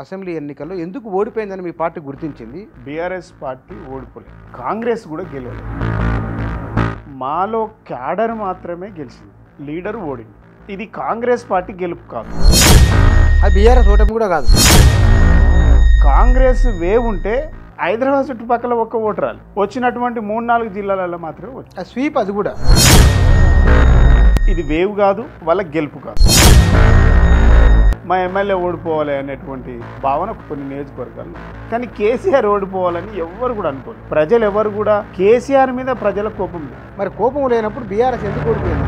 Assembly ఎన్నికల్లో ఎందుకు ఓడిపోయిందని మీ party గుర్తించింది? బీఆర్ఎస్ పార్టీ ఓడిపోలేదు, కాంగ్రెస్ కూడా గెలవలేదు. మాలో క్యాడర్ మాత్రమే గెలిచింది, లీడర్ ఓడింది. ఇది కాంగ్రెస్ పార్టీ గెలుపు కాదు, అది బీఆర్ఎస్ ఓటమి కూడా కాదు. కాంగ్రెస్ వేవ్ ఉంటే హైదరాబాద్ చుట్టుపక్కల ఒక్క ఓటు రాలి, వచ్చినటువంటి 3-4 జిల్లాలలో మాత్రమే వచ్చింది. స్వీప్ అది కూడా. ఇది వేవ్ కాదు, వాళ్ళ గెలుపు కాదు. మా ఎమ్మెల్యే ఓడిపోవాలి అనేటువంటి భావన కొన్ని నియోజకవర్గాలు, కానీ కేసీఆర్ ఓడిపోవాలని ఎవరు కూడా అనుకోలేదు. ప్రజలు ఎవరు కూడా కేసీఆర్ మీద ప్రజల కోపం లేదు. మరి కోపం లేనప్పుడు బీఆర్ఎస్ ఎందుకు ఓడిపోయింది?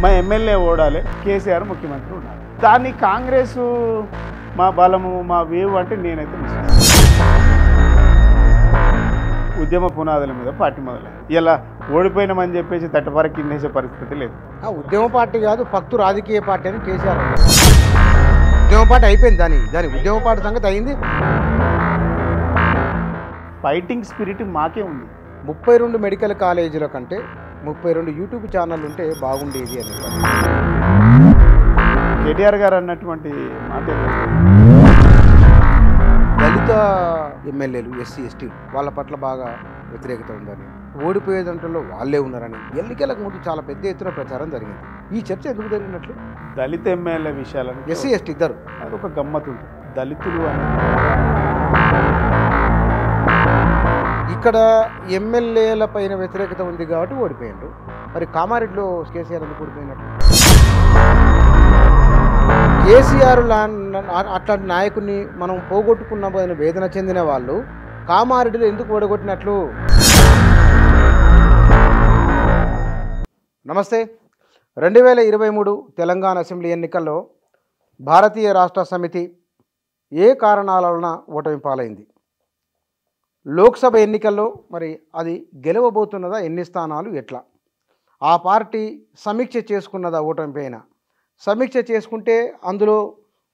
మా ఎమ్మెల్యే ఓడాలి, కేసీఆర్ ముఖ్యమంత్రి ఉండాలి. దాన్ని కాంగ్రెస్ మా బలము మా వేవ్ అంటే నేనైతే ఉద్యమ పునాదుల మీద పార్టీ మొదలైంది. ఇలా ఓడిపోయినామని చెప్పేసి తట్టపర కిందేసే పరిస్థితి లేదు. ఉద్యమ పార్టీ కాదు, ఫక్తు రాజకీయ పార్టీ అని కేసీఆర్. ఉద్యమ పార్టీ అయిపోయింది, దాని ఉద్యమ పార్టీ సంగతి అయింది. ఫైటింగ్ స్పిరిట్ మాకే ఉంది. 32 మెడికల్ కాలేజీల కంటే 32 యూట్యూబ్ ఛానల్ ఉంటే బాగుండేది అని కేటీఆర్ గారు అన్నటువంటి మాట. దళిత ఎమ్మెల్యేలు, ఎస్సీ ఎస్టీ వాళ్ళ పట్ల బాగా వ్యతిరేకత ఉందని, ఓడిపోయేదంటలో వాళ్ళే ఉన్నారని ఎన్నికలకు ముందు చాలా పెద్ద ఎత్తున ప్రచారం జరిగింది. ఈ చర్చ ఎందుకు జరిగినట్లు? దళిత ఎమ్మెల్యే విషయాలను ఎస్సీ ఎస్టీ ఇద్దరు అదొక గమ్మత్తు ఉంటుంది. దళితులు అని ఇక్కడ ఎమ్మెల్యేల పైన వ్యతిరేకత ఉంది కాబట్టి ఓడిపోయాడు. మరి కామారెడ్డిలో కేసీఆర్ ఎందుకు ఓడిపోయినట్లు? కేసీఆర్ అట్లాంటి నాయకుడిని మనం పోగొట్టుకున్న వేదన చెందిన వాళ్ళు కామారెడ్డిలో ఎందుకు ఓడగొట్టినట్లు? నమస్తే. 2023 తెలంగాణ అసెంబ్లీ ఎన్నికల్లో భారతీయ రాష్ట్ర సమితి ఏ కారణాల వలన ఓటమి పాలైంది? లోక్సభ ఎన్నికల్లో మరి అది గెలవబోతున్నదా? ఎన్ని స్థానాలు, ఎట్లా? ఆ పార్టీ సమీక్ష చేసుకున్నదా ఓటమి పైన? సమీక్ష చేసుకుంటే అందులో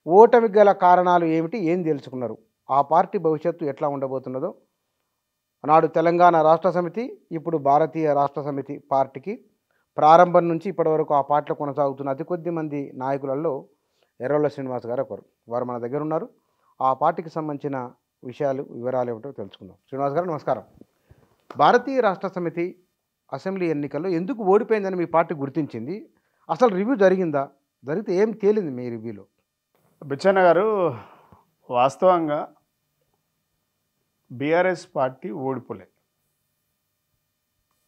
ఓటమి గల కారణాలు ఏమిటి, ఏం తెలుసుకున్నారు? ఆ పార్టీ భవిష్యత్తు ఎట్లా ఉండబోతున్నదో నాడు తెలంగాణ రాష్ట్ర సమితి, ఇప్పుడు భారతీయ రాష్ట్ర సమితి పార్టీకి ప్రారంభం నుంచి ఇప్పటి వరకు ఆ పార్టీలో కొనసాగుతున్న అతి కొద్ది మంది నాయకులలో ఎర్రొల్ల శ్రీనివాస్ గారు ఒకరు. వారు మన దగ్గర ఉన్నారు. ఆ పార్టీకి సంబంధించిన వివరాలు ఏమిటో తెలుసుకుందాం. శ్రీనివాస్ గారు నమస్కారం. భారతీయ రాష్ట్ర సమితి అసెంబ్లీ ఎన్నికల్లో ఎందుకు ఓడిపోయిందని మీ పార్టీ గుర్తించింది? అసలు రివ్యూ జరిగిందా? జరిగితే ఏం తేలింది మీ రివ్యూలో? బుచ్చన్న గారు, వాస్తవంగా బీఆర్ఎస్ పార్టీ ఓడిపోలేదు.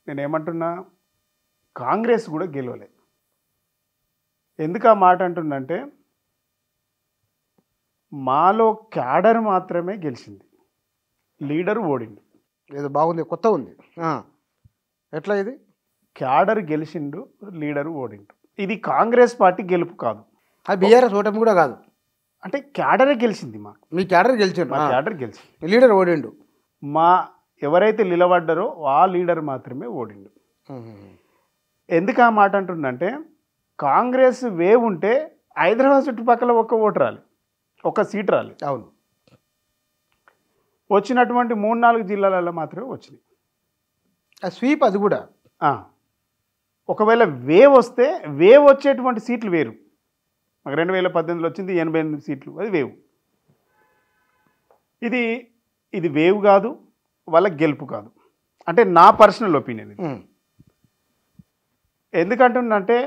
నేనేమంటున్నా, కాంగ్రెస్ కూడా గెలవలేదు. ఎందుకు ఆ మాట అంటున్నంటే, మాలో క్యాడర్ మాత్రమే గెలిచింది, లీడర్ ఓడింది. ఏదో బాగుంది, కొత్త ఉంది. ఎట్లా ఇది? క్యాడర్ గెలిచిండు, లీడర్ ఓడిండు. ఇది కాంగ్రెస్ పార్టీ గెలుపు కాదు, అది బీఆర్ఎస్ ఓటమి కూడా కాదు. అంటే క్యాడరే గెలిచింది. మీ క్యాడర్ గెలిచిండు, మా క్యాడర్ గెలిచింది, లీడర్ ఓడిండు. మా ఎవరైతే నిలబడ్డారో ఆ లీడర్ మాత్రమే ఓడిండు. ఎందుకు ఆ మాట అంటుందంటే, కాంగ్రెస్ వేవ్ ఉంటే హైదరాబాద్ చుట్టుపక్కల ఒక్క ఓటు రాలి, ఒక సీట్ రాలి. అవును, వచ్చినటువంటి 3-4 జిల్లాలలో మాత్రమే వచ్చినాయి. స్వీప్ అది కూడా. ఒకవేళ వేవ్ వస్తే వేవ్ వచ్చేటువంటి సీట్లు వేరు. మాకు 2018లో వచ్చింది 88 సీట్లు, అది వేవ్. ఇది వేవ్ కాదు, వాళ్ళ గెలుపు కాదు. అంటే నా పర్సనల్ ఒపీనియన్ ఇది. ఎందుకంటుందంటే,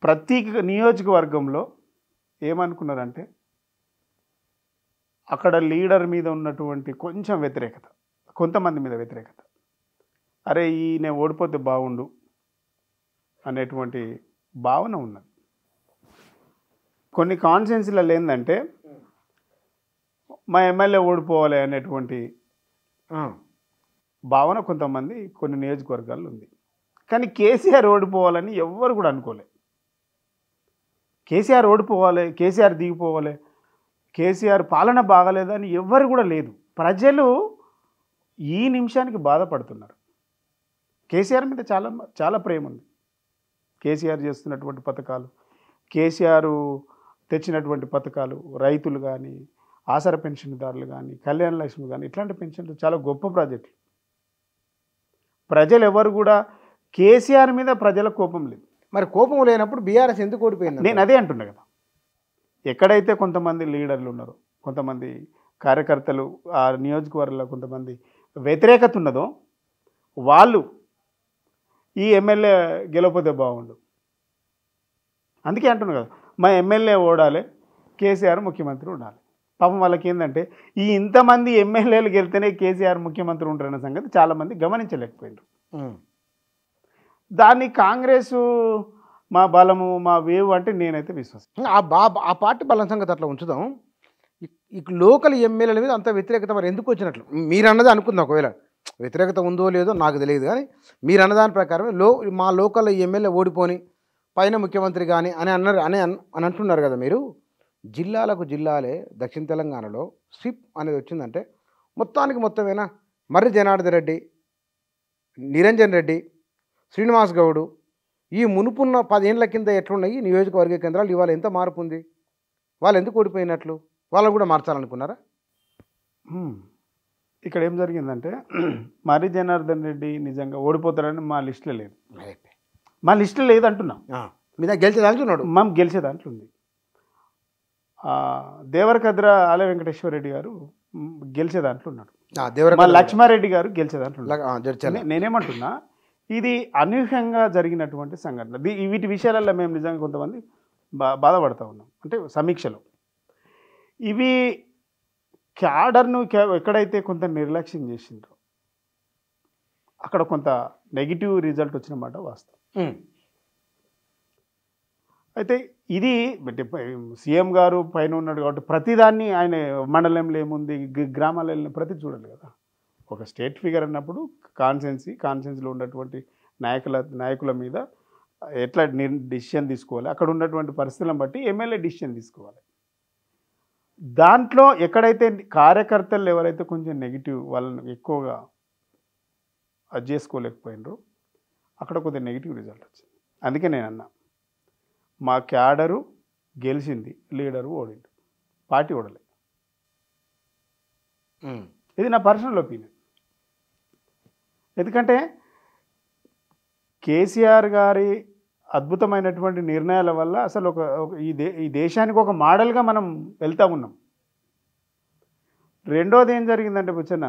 ప్రతి నియోజకవర్గంలో ఏమనుకున్నారంటే, అక్కడ లీడర్ మీద ఉన్నటువంటి కొంచెం వ్యతిరేకత, కొంతమంది మీద వ్యతిరేకత, అరే ఈయన ఓడిపోతే బాగుండు అనేటువంటి భావన ఉన్నది. కొన్ని కాన్స్టిట్యున్సీలలో ఏంటంటే, మా ఎమ్మెల్యే ఓడిపోవాలి అనేటువంటి భావన కొంతమంది కొన్ని నియోజకవర్గాల్లో ఉంది. కానీ కేసీఆర్ ఓడిపోవాలని ఎవ్వరు కూడా అనుకోలే. కేసీఆర్ ఓడిపోవాలి, కేసీఆర్ దిగిపోవాలి, కేసీఆర్ పాలన బాగలేదని ఎవ్వరు కూడా లేదు. ప్రజలు ఈ నిమిషానికి బాధపడుతున్నారు. కేసీఆర్ మీద చాలా చాలా ప్రేమ ఉంది. కేసీఆర్ చేస్తున్నటువంటి పథకాలు, కేసీఆర్ తెచ్చినటువంటి పథకాలు, రైతులు కానీ, ఆసరా పెన్షన్దారులు కానీ, కళ్యాణ లక్ష్మి కానీ, ఇట్లాంటి పెన్షన్లు చాలా గొప్ప ప్రాజెక్టులు. ప్రజలు ఎవరు కూడా కేసీఆర్ మీద ప్రజల కోపం లేదు. మరి కోపం లేనప్పుడు బీఆర్ఎస్ ఎందుకు ఓడిపోయింది? నేను అదే అంటున్నా కదా. ఎక్కడైతే కొంతమంది లీడర్లు ఉన్నారో, కొంతమంది కార్యకర్తలు, ఆ నియోజకవర్గంలో కొంతమంది వ్యతిరేకత ఉన్నదో వాళ్ళు ఈ ఎమ్మెల్యే గెలవకపోతే బాగుండు. అందుకే అంటున్నాను కదా, మా ఎమ్మెల్యే ఓడాలి, కేసీఆర్ ముఖ్యమంత్రి ఉండాలి. పాపం వాళ్ళకి ఏంటంటే ఈ ఇంతమంది ఎమ్మెల్యేలు గెలితేనే కేసీఆర్ ముఖ్యమంత్రి ఉంటారన్న సంగతి చాలామంది గమనించలేకపోయారు. దాన్ని కాంగ్రెస్ మా బలము, మా వేవ్ అంటే నేనైతే విశ్వసిస్తాను. ఆ పార్టీ బలం సంగతి అట్లా ఉంచుదాం. ఈ లోకల్ ఎమ్మెల్యేల మీద అంత వ్యతిరేకత మరి ఎందుకు వచ్చినట్లు మీరు అన్నది అనుకుందాం. ఒకవేళ వ్యతిరేకత ఉందో లేదో నాకు తెలియదు, కానీ మీరు అన్నదాని ప్రకారం మా లోకల్ ఎమ్మెల్యే ఓడిపోని పైన ముఖ్యమంత్రి కానీ అని అంటున్నారు కదా మీరు. జిల్లాలకు జిల్లాలే దక్షిణ తెలంగాణలో స్విప్ అనేది వచ్చిందంటే మొత్తమేనా మర్రి జనార్దన్ రెడ్డి, నిరంజన్ రెడ్డి, శ్రీనివాస్ గౌడు ఈ మునుపున్న 10 ఏళ్ల కింద ఎట్లున్నాయి నియోజకవర్గ కేంద్రాలు ఇవాళ ఎంత మార్పు ఉంది? వాళ్ళు ఎందుకు ఓడిపోయినట్లు? వాళ్ళని కూడా మార్చాలనుకున్నారా? ఇక్కడ ఏం జరిగిందంటే మర్రి జనార్దన్ రెడ్డి నిజంగా ఓడిపోతారని మా లిస్టులో లేదు. మా లిస్టులో లేదు అంటున్నాం. మీ దగ్గర గెలిచే దాంట్లో ఉన్నాడు. మనం గెలిచే దాంట్లో ఉంది. దేవరకద్ర ఆలయ వెంకటేశ్వర రెడ్డి గారు గెలిచే దాంట్లో ఉన్నాడు. మా లక్ష్మారెడ్డి గారు గెలిచే దాంట్లో ఉన్నాడు. నేనేమంటున్నా, ఇది అనూహ్యంగా జరిగినటువంటి సంఘటన. వీటి విషయాలలో మేము నిజంగా కొంతమంది బాధపడుతూ ఉన్నాం. అంటే సమీక్షలో ఇవి క్యాడర్ను ఎక్కడైతే కొంత నిర్లక్ష్యం చేసిండ్రో అక్కడ కొంత నెగిటివ్ రిజల్ట్ వచ్చినమాట వాస్తవం. అయితే ఇది సీఎం గారు పైన ఉన్నాడు కాబట్టి ప్రతిదాన్ని ఆయన మండలంలో ఏముంది, గ్రామాలలో వెళ్ళిన ప్రతి చూడాలి కదా. ఒక స్టేట్ ఫిగర్ అన్నప్పుడు కాన్సెన్సీలో ఉన్నటువంటి నాయకుల మీద ఎట్లా డిసిషన్ తీసుకోవాలి, అక్కడ ఉన్నటువంటి పరిస్థితులను బట్టి ఎమ్మెల్యే డిసిషన్ తీసుకోవాలి. దాంట్లో ఎక్కడైతే కార్యకర్తలు ఎవరైతే కొంచెం నెగిటివ్ వాళ్ళని ఎక్కువగా అది చేసుకోలేకపోయినరు అక్కడ కొద్దిగా నెగిటివ్ రిజల్ట్ వచ్చింది. అందుకే నేను అన్నా, మా క్యాడరు గెలిచింది, లీడరు ఓడిండు, పార్టీ ఓడలే. ఇది నా పర్సనల్ ఒపీనియన్. ఎందుకంటే కేసీఆర్ గారి అద్భుతమైనటువంటి నిర్ణయాల వల్ల అసలు ఈ దేశానికి ఒక మోడల్గా మనం వెళ్తూ ఉన్నాం. రెండోది ఏం జరిగిందంటే బుచ్చన్న,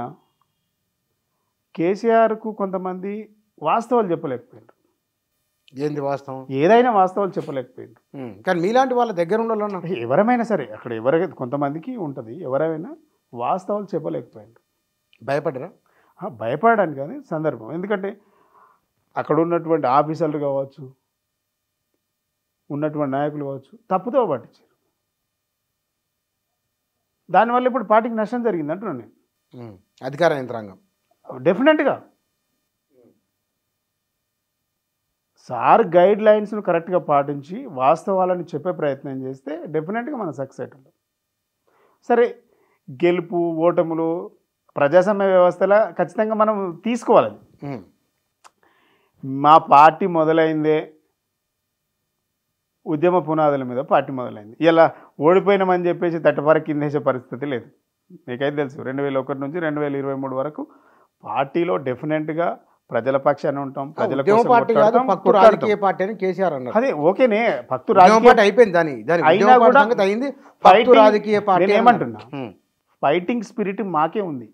కేసీఆర్కు కొంతమంది వాస్తవాలు చెప్పలేకపోయారు. ఏంది వాస్తవం? ఏదైనా వాస్తవాలు చెప్పలేకపోయారు. కానీ మీలాంటి వాళ్ళ దగ్గర ఉండాలన్నా ఎవరైనా సరే అక్కడ ఎవరైతే కొంతమందికి ఉంటుంది, ఎవరైనా వాస్తవాలు చెప్పలేకపోయారు. భయపడరా? భయపడడానికి కానీ సందర్భం. ఎందుకంటే అక్కడ ఉన్నటువంటి ఆఫీసర్లు కావచ్చు, ఉన్నటువంటి నాయకులు కావచ్చు, తప్పుతో పట్టించారు. దానివల్ల ఇప్పుడు పార్టీకి నష్టం జరిగింది అంటున్నాను నేను. అధికార యంత్రాంగం డెఫినెట్గా సార్ గైడ్ లైన్స్ను కరెక్ట్గా పాటించి వాస్తవాలను చెప్పే ప్రయత్నం చేస్తే డెఫినెట్గా మనం సక్సెస్ అవుతాం. సరే, గెలుపు ఓటములు ప్రజాస్వామ్య వ్యవస్థలో ఖచ్చితంగా మనం తీసుకోవాలి. మా పార్టీ మొదలైందే ఉద్యమ పునాదుల మీద పార్టీ మొదలైంది. ఇలా ఓడిపోయినామని చెప్పేసి తట్టపార కిందేసే పరిస్థితి లేదు. మీకైతే తెలుసు 2001 నుంచి 2023 వరకు పార్టీలో డెఫినెట్గా ప్రజల పక్షాన ఉంటాం. ప్రజల కోసం రాజకీయ పార్టీ అని కేసీఆర్ అన్నారు. అదే ఓకేనే, భక్తు రాజకీయ అయిపోయింది. అయినా కూడా అయింది. రాజకీయ పార్టీ ఏమంటున్నా, ఫైటింగ్ స్పిరిట్ మాకే ఉంది.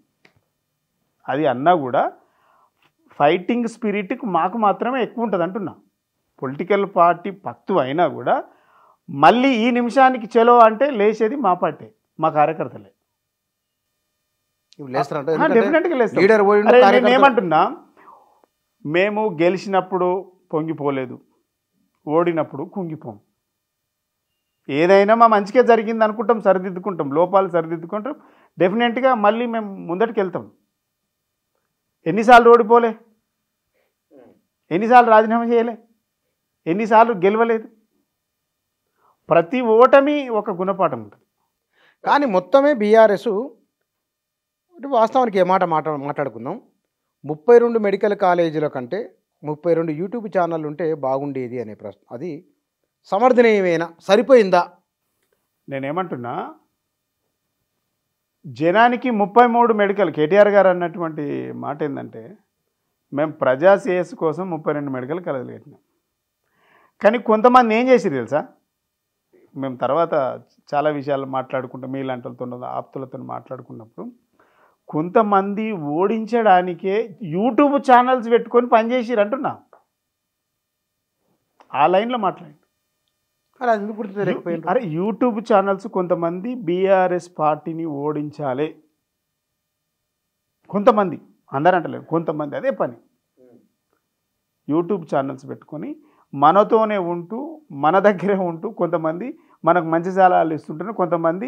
అది అన్నా కూడా ఫైటింగ్ స్పిరిట్కి మాకు మాత్రమే ఎక్కువ ఉంటుంది అంటున్నా. పొలిటికల్ పార్టీ పక్తు అయినా కూడా మళ్ళీ ఈ నిమిషానికి చలో అంటే లేచేది మా పార్టీ, మా కార్యకర్తలే. డెఫినెట్గా లేస్తారు. ఏమంటున్నా, మేము గెలిచినప్పుడు పొంగిపోలేదు, ఓడినప్పుడు కుంగిపోం. ఏదైనా మా మంచిగా జరిగింది అనుకుంటాం, సరిదిద్దుకుంటాం, లోపాలు సరిదిద్దుకుంటాం. డెఫినెట్గా మళ్ళీ మేము ముందటికి వెళ్తాం. ఎన్నిసార్లు ఓడిపోలే, ఎన్నిసార్లు రాజీనామా చేయలే, ఎన్నిసార్లు గెలవలేదు. ప్రతి ఓటమి ఒక గుణపాఠం ఉంటుంది. కానీ మొత్తమే బీఆర్ఎస్ వాస్తవానికి ఏ మాట మాట్లాడుకుందాం, 32 మెడికల్ కాలేజీల కంటే 32 యూట్యూబ్ ఛానళ్ళు ఉంటే బాగుండేది అనే ప్రశ్న, అది సమర్థనీయమేనా, సరిపోయిందా? నేనేమంటున్నా, జనానికి 33 మెడికల్, కేటీఆర్ గారు అన్నటువంటి మాట ఏంటంటే, మేము ప్రజా శ్రేయస్సు కోసం 32 మెడికల్ కాలేజీలు కట్టినాం. కానీ కొంతమంది ఏం చేసి తెలుసా, మేము తర్వాత చాలా విషయాలు మాట్లాడుకుంటాం, మీలాంటి వాళ్ళతో ఆప్తులతో మాట్లాడుకున్నప్పుడు కొంతమంది ఓడించడానికే యూట్యూబ్ ఛానల్స్ పెట్టుకొని పనిచేసిరు అంటున్నా. ఆ లైన్లో మాట్లాడి అలా ఎందుకు గుర్తులేకపోయింది? అరే యూట్యూబ్ ఛానల్స్ కొంతమంది బీఆర్ఎస్ పార్టీని ఓడించాలి, కొంతమంది, అందరూ అంటలేదు, కొంతమంది అదే పని యూట్యూబ్ ఛానల్స్ పెట్టుకొని మనతోనే ఉంటూ మన దగ్గరే ఉంటూ కొంతమంది మనకు మంచి సలహాలు ఇస్తుంటారు, కొంతమంది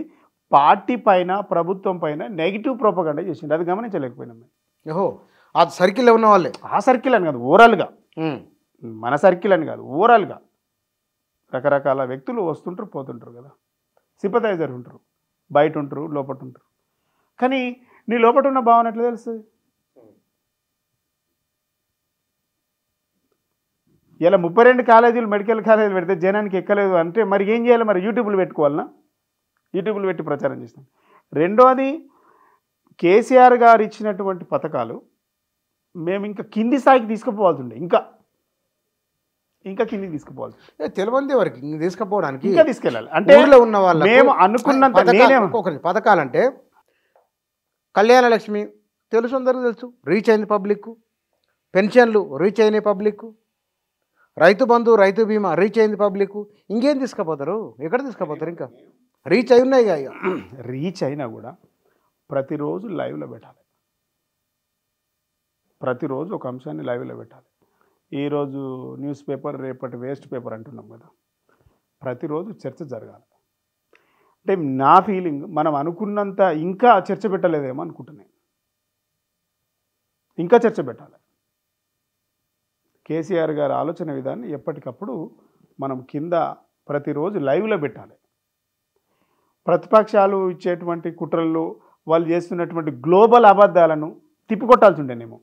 పార్టీ పైన ప్రభుత్వం పైన నెగిటివ్ ప్రోపగండా చేసిండు. అది గమనించలేకపోయినాం మేము. ఓహో, ఆ సర్కిల్లో ఉన్న వాళ్ళే. ఆ సర్కిల్ అని కాదు, ఓవరాల్గా మన సర్కిల్ అని కాదు, ఓవరాల్గా రకరకాల వ్యక్తులు వస్తుంటారు పోతుంటారు కదా, సింపథైజర్ ఉంటారు, బయట ఉంటారు లోపల ఉంటారు. కానీ నీ లోపల ఉన్న భావన ఎట్లా తెలుస్తుంది? ఇలా 32 కాలేజీలు మెడికల్ కాలేజీలు పెడితే జనానికి ఎక్కలేదు అంటే మరి ఏం చేయాలి? మరి యూట్యూబ్లు పెట్టుకోవాలన్నా? యూట్యూబ్లు పెట్టి ప్రచారం చేస్తాం. రెండోది, కేసీఆర్ గారు ఇచ్చినటువంటి పథకాలు మేము ఇంకా కింది స్థాయికి తీసుకుపోవాల్సి ఉండే, ఇంకా కిందికి తీసుకుపోవాలి. తెలియంది వరకు తీసుకుపోవడానికి ఇంకా తీసుకెళ్ళాలి. అంటే ఊళ్ళో ఉన్న వాళ్ళు మేము అనుకున్నంత పథకాలంటే కళ్యాణ లక్ష్మి తెలుసు, అందరికీ తెలుసు, రీచ్ అయింది పబ్లిక్. పెన్షన్లు రీచ్ అయినాయి పబ్లిక్. రైతు బంధు, రైతు బీమా రీచ్ అయింది పబ్లిక్. ఇంకేం తీసుకుపోతారు? ఎక్కడ తీసుకుపోతారు? ఇంకా రీచ్ అయి ఉన్నాయి. ఇక రీచ్ అయినా కూడా ప్రతిరోజు లైవ్లో పెట్టాలి, ప్రతిరోజు ఒక అంశాన్ని లైవ్లో పెట్టాలి. ఈరోజు న్యూస్ పేపర్, రేపటి వేస్ట్ పేపర్ అంటున్నాం కదా, ప్రతిరోజు చర్చ జరగాలి. అంటే నా ఫీలింగ్ మనం అనుకున్నంత ఇంకా చర్చ పెట్టలేదేమో అనుకుంటున్నాను. ఇంకా చర్చ పెట్టాలి. కేసీఆర్ గారి ఆలోచన విధాన్ని ఎప్పటికప్పుడు మనం కింద ప్రతిరోజు లైవ్లో పెట్టాలి. ప్రతిపక్షాలు ఇచ్చేటువంటి కుట్రలు, వాళ్ళు చేస్తున్నటువంటి గ్లోబల్ అబద్ధాలను తిప్పికొట్టాల్సి ఉండేనేమో.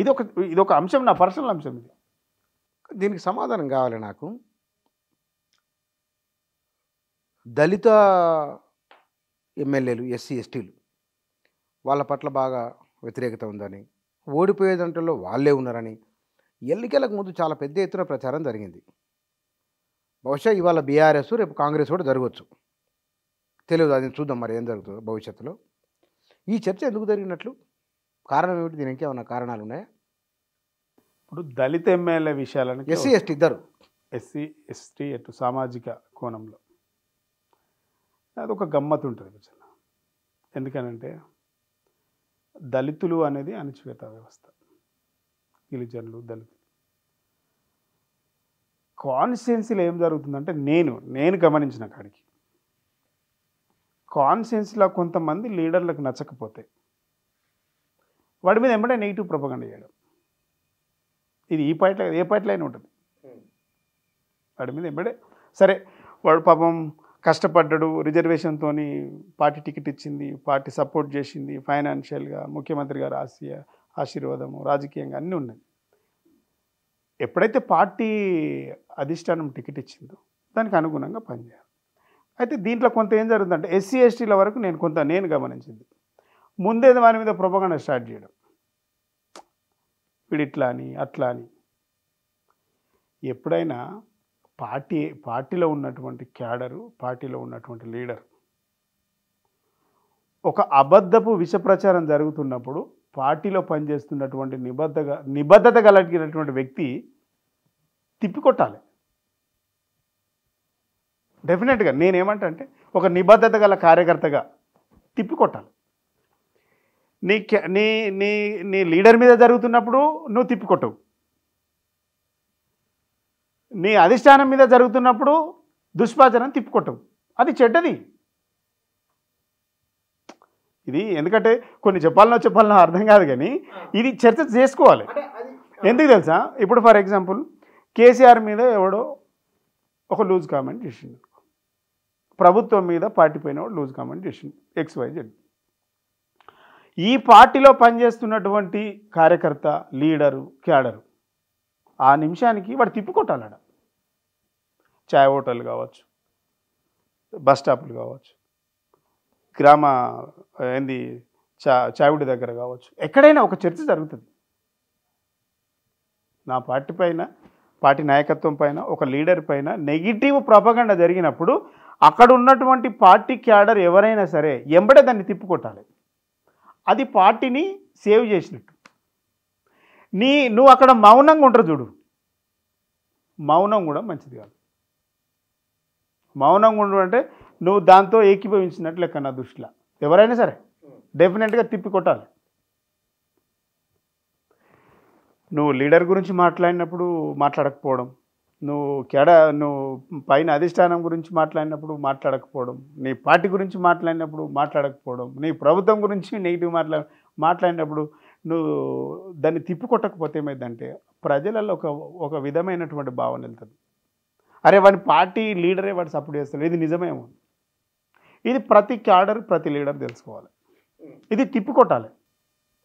ఇదొక అంశం, నా పర్సనల్ అంశం. ఇది దీనికి సమాధానం కావాలి నాకు. దళిత ఎమ్మెల్యేలు, ఎస్సీ ఎస్టీలు వాళ్ళ పట్ల బాగా వ్యతిరేకత ఉందని, ఓడిపోయేదంటలో వాళ్ళే ఉన్నారని ఎన్నికలకు ముందు చాలా పెద్ద ఎత్తున ప్రచారం జరిగింది. బహుశా ఇవాళ బీఆర్ఎస్, రేపు కాంగ్రెస్ కూడా జరగవచ్చు, తెలియదు. అది చూద్దాం మరి ఏం జరుగుతుందో భవిష్యత్తులో. ఈ చర్చ ఎందుకు జరిగినట్లు? కారణం ఏమిటి? దీనికి ఏమైనా కారణాలు ఉన్నాయా? ఇప్పుడు దళిత ఎమ్మెల్యే విషయాలను ఎస్సీ ఎస్టీ ఇద్దరు, ఎస్సీ ఎస్టీ అటు సామాజిక కోణంలో అదొక గమ్మత్తు ఉంటుంది. ఎందుకనంటే దళితులు అనేది అణచివేత వ్యవస్థ, గిరిజనులు, దళితులు. కాన్స్టిట్యున్సీలో ఏం జరుగుతుందంటే నేను గమనించిన కాడికి కాన్స్టిట్యున్సీలో కొంతమంది లీడర్లకు నచ్చకపోతే వాడి మీద ఎంబడే నెగిటివ్ ప్రొపగండా చేయడం. ఇది ఏ పార్టీలో అయినా ఉంటుంది. వాడి మీద ఎంబడే, సరే వాడు పాపం కష్టపడ్డాడు, రిజర్వేషన్తో పార్టీ టికెట్ ఇచ్చింది, పార్టీ సపోర్ట్ చేసింది, ఫైనాన్షియల్గా ముఖ్యమంత్రి గారు ఆశీర్వాదము, రాజకీయంగా అన్నీ ఉన్నాయి. ఎప్పుడైతే పార్టీ అధిష్టానం టికెట్ ఇచ్చిందో దానికి అనుగుణంగా పనిచేయాలి. అయితే దీంట్లో కొంత ఏం జరుగుతుందంటే ఎస్సీ ఎస్టీల వరకు నేను గమనించింది, ముందే వారి మీద ప్రొపగండా స్టార్ట్ చేయడం, వీడు ఇట్లా అని అట్లా అని. ఎప్పుడైనా పార్టీలో ఉన్నటువంటి క్యాడరు, పార్టీలో ఉన్నటువంటి లీడర్ ఒక అబద్ధపు విష ప్రచారం జరుగుతున్నప్పుడు పార్టీలో పనిచేస్తున్నటువంటి నిబద్ధత కలిగినటువంటి వ్యక్తి తిప్పికొట్టాలి. డెఫినెట్గా నేనేమంటా అంటే ఒక నిబద్ధత గల కార్యకర్తగా తిప్పికొట్టాలి. నీ లీడర్ మీద జరుగుతున్నప్పుడు నువ్వు తిప్పికొట్టవు, నీ అధిష్టానం మీద జరుగుతున్నప్పుడు దుష్ప్రచారం తిప్పికొట్టవు. అది చెడ్డది. ఇది ఎందుకంటే కొన్ని చెప్పాలనో అర్థం కాదు, కానీ ఇది చర్చ చేసుకోవాలి. ఎందుకు తెలుసా? ఇప్పుడు ఫర్ ఎగ్జాంపుల్ కేసీఆర్ మీద ఎవడో ఒక లూజ్ కామెంట్ చేసిండు, ప్రభుత్వం మీద పార్టీ పైన వాడు లూజ్ కామెంట్ చేసిండు, XYZ. ఈ పార్టీలో పనిచేస్తున్నటువంటి కార్యకర్త, లీడరు, క్యాడరు ఆ నిమిషానికి వాడు తిప్పికొట్టాలడ. చాయ్ హోటల్ కావచ్చు, బస్ స్టాపులు కావచ్చు, గ్రామ చావిడి దగ్గర కావచ్చు, ఎక్కడైనా ఒక చర్చ జరుగుతుంది. నా పార్టీ పైన పార్టీ నాయకత్వం పైన ఒక లీడర్ పైన నెగిటివ్ ప్రొపగండా జరిగినప్పుడు అక్కడ ఉన్నటువంటి పార్టీ క్యాడర్ ఎవరైనా సరే ఎంబడే దాన్ని తిప్పుకొట్టాలి. అది పార్టీని సేవ్ చేసినట్టు. నువ్వు అక్కడ మౌనంగా ఉంటారు చూడు, మౌనం కూడా మంచిది కాదు. మౌనంగా ఉండు అంటే నువ్వు దాంతో ఏకీభవించినట్లు లెక్క నా దృష్టిలో. ఎవరైనా సరే డెఫినెట్గా తిప్పికొట్టాలి. నువ్వు లీడర్ గురించి మాట్లాడినప్పుడు మాట్లాడకపోవడం, నువ్వు పైన అధిష్టానం గురించి మాట్లాడినప్పుడు మాట్లాడకపోవడం, నీ పార్టీ గురించి మాట్లాడినప్పుడు మాట్లాడకపోవడం, నీ ప్రభుత్వం గురించి నెగిటివ్ మాట్లాడినప్పుడు నువ్వు దాన్ని తిప్పికొట్టకపోతే ఏమైందంటే ప్రజలలో ఒక విధమైనటువంటి భావన వెళ్తుంది. అరే వాడి పార్టీ లీడరే వాడు సపోర్ట్ చేస్తాడు, ఇది నిజమేమో. ఇది ప్రతి క్యాడర్ ప్రతి లీడర్ తెలుసుకోవాలి. ఇది తిప్పికొట్టాలి.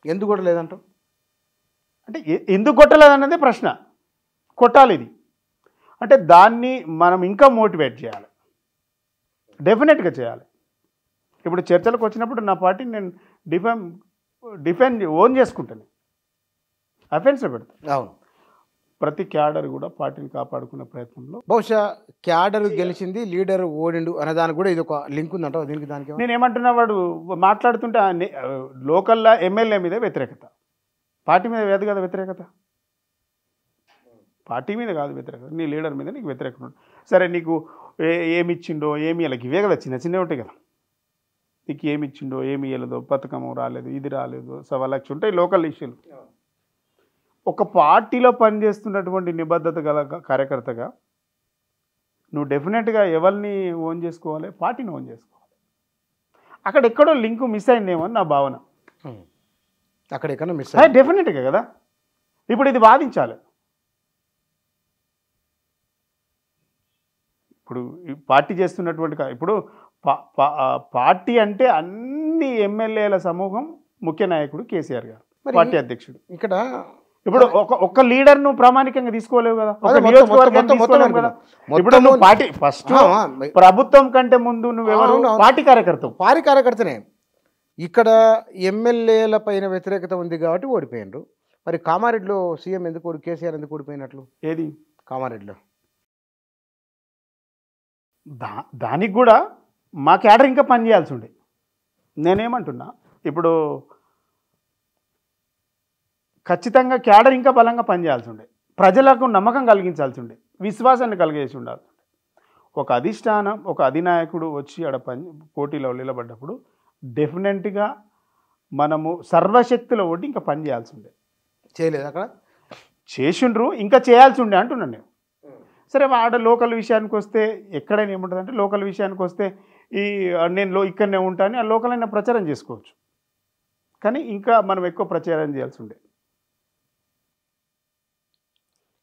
ఎందుకు కూడా లేదంటావు అంటే ఎందుకు కొట్టలేదన్నదే ప్రశ్న. కొట్టాలి. ఇది అంటే దాన్ని మనం ఇంకా మోటివేట్ చేయాలి, డెఫినెట్గా చేయాలి. ఇప్పుడు చర్చలకు వచ్చినప్పుడు నా పార్టీని నేను డిఫెండ్ ఓన్ చేసుకుంటాను, అఫెన్స్లో పెడతాను. అవును. ప్రతి క్యాడర్ కూడా పార్టీని కాపాడుకునే ప్రయత్నంలో బహుశా క్యాడర్ గెలిచింది, లీడర్ ఓడిండు అనేదానికి కూడా ఇది ఒక లింక్ ఉందంట. దీనికి దానికి నేను ఏమంటున్నా, వాడు మాట్లాడుతుంటే లోకల్లో ఎమ్మెల్యే మీద వ్యతిరేకత, పార్టీ మీద లేదు కదా వ్యతిరేకత. పార్టీ మీద కాదు వ్యతిరేకత, నీ లీడర్ మీద నీకు వ్యతిరేకత. సరే నీకు ఏమి ఇచ్చిండో ఏమి ఇవ్వలేక ఇవే కదా చిన్న ఉంటాయి కదా. నీకు ఏమి ఇచ్చిండో ఏమి ఇవ్వలేదో, పథకము రాలేదు, ఇది రాలేదు, 1,00,000 ఉంటాయి లోకల్ ఇష్యూలు. ఒక పార్టీలో పనిచేస్తున్నటువంటి నిబద్ధత గల కార్యకర్తగా నువ్వు డెఫినెట్గా ఎవరిని ఓన్ చేసుకోవాలి, పార్టీని ఓన్ చేసుకోవాలి. అక్కడ ఎక్కడో లింకు మిస్ అయిందేమో అని నా భావన. అక్కడ ఎక్కడ మిస్ డెఫినెట్గా కదా. ఇప్పుడు ఇది వాదించాలి. ఇప్పుడు పార్టీ చేస్తున్నటువంటి ఇప్పుడు పార్టీ అంటే అన్ని ఎమ్మెల్యేల సమూహం, ముఖ్య నాయకుడు కేసీఆర్ గారు పార్టీ అధ్యక్షుడు. ఇక్కడ ఇప్పుడు ఒక్క లీడర్ నువ్వు ప్రామాణికంగా తీసుకోలేవు కదా, ఇప్పుడు నువ్వు పార్టీ ఫస్ట్ ప్రభుత్వం కంటే ముందు నువ్వెవరు పార్టీ కార్యకర్తనే. ఇక్కడ ఎమ్మెల్యేల పైన వ్యతిరేకత ఉంది కాబట్టి ఓడిపోయిండ్రు. మరి కామారెడ్డిలో సీఎం ఎందుకు కేసీఆర్ ఎందుకు ఓడిపోయినట్లు? ఏది కామారెడ్డిలో దానికి కూడా మా క్యాడర్ ఇంకా పనిచేయాల్సి ఉండే. నేనేమంటున్నా, ఇప్పుడు ఖచ్చితంగా క్యాడర్ ఇంకా బలంగా పనిచేయాల్సి ఉండే, ప్రజలకు నమ్మకం కలిగించాల్సి ఉండే, విశ్వాసాన్ని కలిగేసి ఉండాలి. ఒక అధిష్టానం, ఒక అధినాయకుడు వచ్చి ఆడ పోటీలో నిలబడ్డప్పుడు డెఫినెట్గా మనము సర్వశక్తుల ఒడ్డి ఇంకా పని చేయాల్సి ఉండే. చేయలేదు, అక్కడ చేసిండ్రు, ఇంకా చేయాల్సి ఉండే అంటున్నాను నేను. సరే ఆడ లోకల్ విషయానికి వస్తే ఎక్కడైనా ఏముంటుంది అంటే, లోకల్ విషయానికి వస్తే నేను ఇక్కడనే ఉంటాను ఆ లోకల్ అయినా ప్రచారం చేసుకోవచ్చు, కానీ ఇంకా మనం ఎక్కువ ప్రచారం చేయాల్సి ఉండే.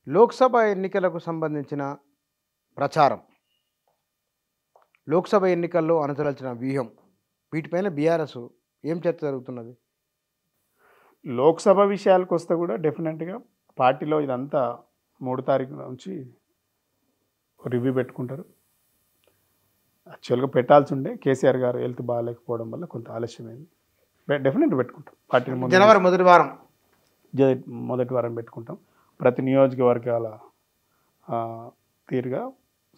లోక్సభ ఎన్నికలకు సంబంధించిన ప్రచారం, లోక్సభ ఎన్నికల్లో అనుసరించిన వ్యూహం, వీటిపైన బీఆర్ఎస్ ఏం చర్చ జరుగుతున్నది? లోక్సభ విషయాలకు వస్తే కూడా డెఫినెట్గా పార్టీలో ఇదంతా 3 తారీఖు నుంచి రివ్యూ పెట్టుకుంటారు. యాక్చువల్గా పెట్టాల్సి ఉండే, కేసీఆర్ గారు హెల్త్ బాగాలేకపోవడం వల్ల కొంత ఆలస్యమైంది. డెఫినెట్గా పెట్టుకుంటాం. పార్టీని జనవరి మొదటి వారం పెట్టుకుంటాం. ప్రతి నియోజకవర్గాల తీరుగా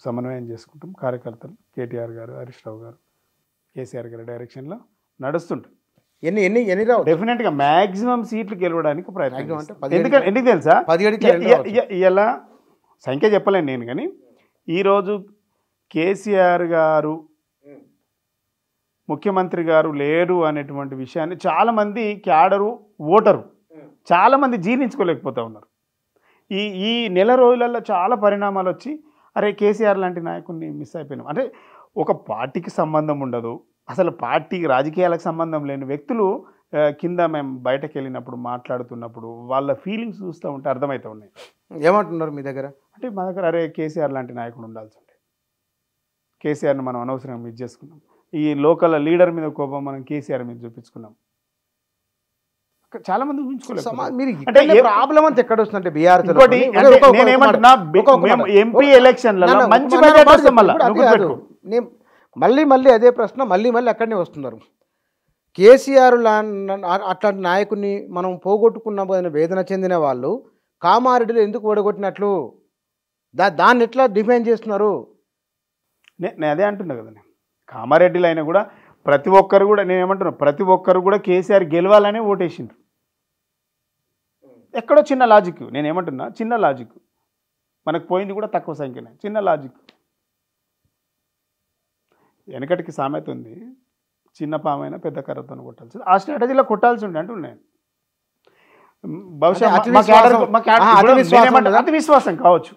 సమన్వయం చేసుకుంటాం. కార్యకర్తలు కేటీఆర్ గారు, హరీష్ రావు గారు, కేసీఆర్ గారి డైరెక్షన్లో నడుస్తుంటాం. ఎన్ని రావు డెఫినెట్గా మ్యాక్సిమం సీట్లు గెలవడానికి ప్రయత్నం. ఎందుకు తెలుసా, ఇలా సంఖ్య చెప్పలేను నేను, కానీ ఈరోజు కేసీఆర్ గారు ముఖ్యమంత్రి గారు లేరు అనేటువంటి విషయాన్ని చాలామంది క్యాడరు, ఓటరు చాలామంది జీర్ణించుకోలేకపోతూ ఉన్నారు. ఈ నెల రోజులలో చాలా పరిణామాలు వచ్చి, అరే కేసీఆర్ లాంటి నాయకుడిని మిస్ అయిపోయినాం అంటే, ఒక పార్టీకి సంబంధం ఉండదు, అసలు పార్టీకి రాజకీయాలకు సంబంధం లేని వ్యక్తులు కింద మేము బయటకు వెళ్ళినప్పుడు మాట్లాడుతున్నప్పుడు వాళ్ళ ఫీలింగ్స్ చూస్తూ ఉంటే అర్థమవుతూ ఉన్నాయి. ఏమంటున్నారు మీ దగ్గర అంటే మా దగ్గర, అరే కేసీఆర్ లాంటి నాయకుడు ఉండాల్సి ఉండే, కేసీఆర్ని మనం అనవసరంగా మిస్ చేసుకున్నాం, ఈ లోకల్ లీడర్ మీద కోపం మనం కేసీఆర్ మీద చూపించుకున్నాం. చాలా మంది ఊహించుకోలేదు. ప్రాబ్లం అంతా ఎక్కడ వస్తుందంటే బీఆర్ ఎంపీ ఎలక్షన్ మళ్ళీ అదే ప్రశ్న మళ్ళీ అక్కడనే వస్తున్నారు. కేసీఆర్ అట్లాంటి నాయకుడిని మనం పోగొట్టుకున్న వేదన చెందిన వాళ్ళు కామారెడ్డిలో ఎందుకు ఓడగొట్టినట్లు? దాన్ని ఎట్లా డిఫైన్ చేస్తున్నారు? నేను అదే అంటున్నా కదా, నేను కామారెడ్డిలో అయినా కూడా ప్రతి ఒక్కరు కూడా, నేను ఏమంటున్నా, ప్రతి ఒక్కరు కూడా కేసీఆర్ గెలవాలనే ఓటేసిండ్రు. ఎక్కడో చిన్న లాజిక్, నేను ఏమంటున్నా చిన్న లాజిక్, మనకు పోయింది కూడా తక్కువ సంఖ్యనే, చిన్న లాజిక్. వెనకటికి సామెత ఉంది, చిన్న పామైనా పెద్ద కర్రతో కొట్టాల్సి, ఆ స్ట్రాటజీలో కొట్టాల్సి ఉండే అంటున్నాను. బహుశా అతి విశ్వాసం కావచ్చు,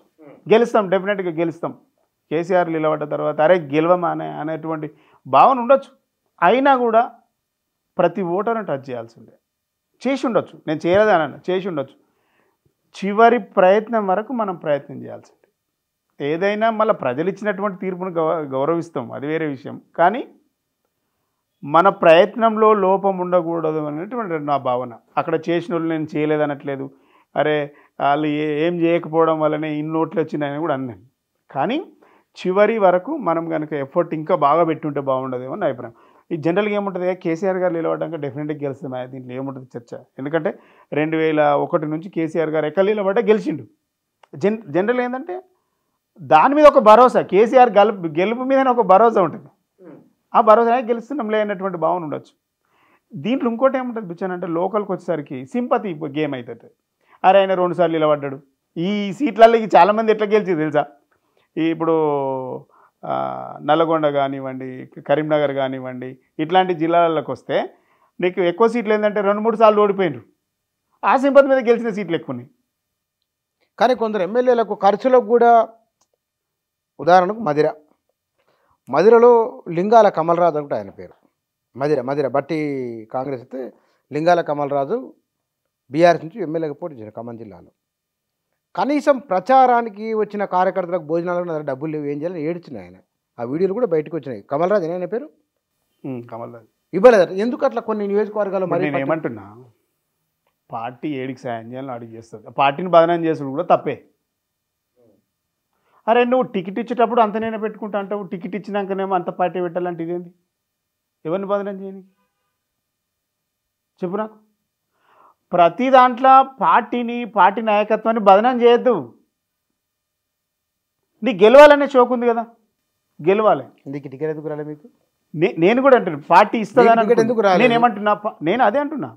గెలుస్తాం, డెఫినెట్గా గెలుస్తాం, కేసీఆర్ నిలబడ్డ తర్వాత అరే గెలవమా అనేటువంటి భావన ఉండొచ్చు. అయినా కూడా ప్రతి ఓటర్ని టచ్ చేయాల్సిందే, చేసి ఉండొచ్చు, నేను చేయలేదన్న, చేసి ఉండొచ్చు. చివరి ప్రయత్నం వరకు మనం ప్రయత్నం చేయాల్సిందే. ఏదైనా మళ్ళీ ప్రజలు ఇచ్చినటువంటి తీర్పును గౌరవిస్తాం, అది వేరే విషయం. కానీ మన ప్రయత్నంలో లోపం ఉండకూడదు అనేటువంటి నా భావన. అక్కడ చేసిన వాళ్ళు నేను చేయలేదనట్లేదు, అరే వాళ్ళు ఏం చేయకపోవడం వల్లనే ఇన్ని ఓట్లు వచ్చినాయని కూడా అన్నాను. కానీ చివరి వరకు మనం కనుక ఎఫర్ట్ ఇంకా బాగా పెట్టుంటే బాగుండదేమో నా అభిప్రాయం. ఈ జనరల్గా ఏముంటుంది, కేసీఆర్ గారు నిలబడ్డాక డెఫినెట్గా గెలుస్తాం, దీంట్లో ఏముంటుంది చర్చ. ఎందుకంటే 2001 నుంచి కేసీఆర్ గారు ఎక్కడ నిలబడ్డా గెలిచిండు. జనరల్ ఏంటంటే దాని మీద ఒక భరోసా, కేసీఆర్ గెలుపు మీదనే ఒక భరోసా ఉంటుంది. ఆ భరోసా గెలుస్తున్నాంలే అనేటువంటి భావన ఉండొచ్చు. దీంట్లో ఇంకోటి ఏముంటుంది బిచ్చాను అంటే, లోకల్కి వచ్చేసరికి సింపతి గేమ్ అవుతుంది. అరే ఆయన 2 సార్లు నిలబడ్డాడు, ఈ సీట్లలో చాలామంది ఎట్లా గెలిచి తెలుసా, ఇప్పుడు నల్లగొండ కానివ్వండి, కరీంనగర్ కానివ్వండి, ఇట్లాంటి జిల్లాలకు వస్తే నీకు ఎక్కువ సీట్లు ఏంటంటే 2-3 సార్లు ఓడిపోయినారు, ఆ సింపతి మీద గెలిచిన సీట్లు ఎక్కువ ఉన్నాయి. కానీ కొందరు ఎమ్మెల్యేలకు ఖర్చులకు కూడా, ఉదాహరణకు మదిరలో లింగాల కమలరాజు అంటే ఆయన పేరు, మదిర బట్టి కాంగ్రెస్ అయితే లింగాల కమలరాజు బీఆర్ఎస్ నుంచి ఎమ్మెల్యేగా పోటీ చేశారు ఖమ్మం జిల్లాలో. కనీసం ప్రచారానికి వచ్చిన కార్యకర్తలకు భోజనాలకు డబ్బులు లేవు, ఏం చేయాలని ఏడ్చినాయి ఆయన. ఆ వీడియోలు కూడా బయటకు వచ్చినాయి. కమలరాజు ఆయన పేరు, కమలరాజు ఇవ్వలేదు. ఎందుకు అట్లా కొన్ని నియోజకవర్గాలు మరి నేను ఏమంటున్నా, పార్టీ ఏడికి సాయం చేయాలని అడిగి చేస్తుంది, పార్టీని బదనాం చేసుడు కూడా తప్పే. అరే నువ్వు టికెట్ ఇచ్చేటప్పుడు అంత నేనే పెట్టుకుంటా అంటావు, టికెట్ ఇచ్చినాకనేమో అంత పార్టీ పెట్టాలంటే ఇదేంది, ఎవరిని బదనాం చేయని చెప్పు నాకు. ప్రతి దాంట్లో పార్టీ నాయకత్వాన్ని బదనాం చేయొద్దు. నీకు గెలవాలనే షోక్ ఉంది కదా, గెలవాలి. ఇందుకు టికెట్ ఎందుకు రాలే మీకు? నేను కూడా అంటున్నా పార్టీ ఇస్తుందని, ఎందుకు రాలేదు? నేనేమంటున్నా, నేను అదే అంటున్నా,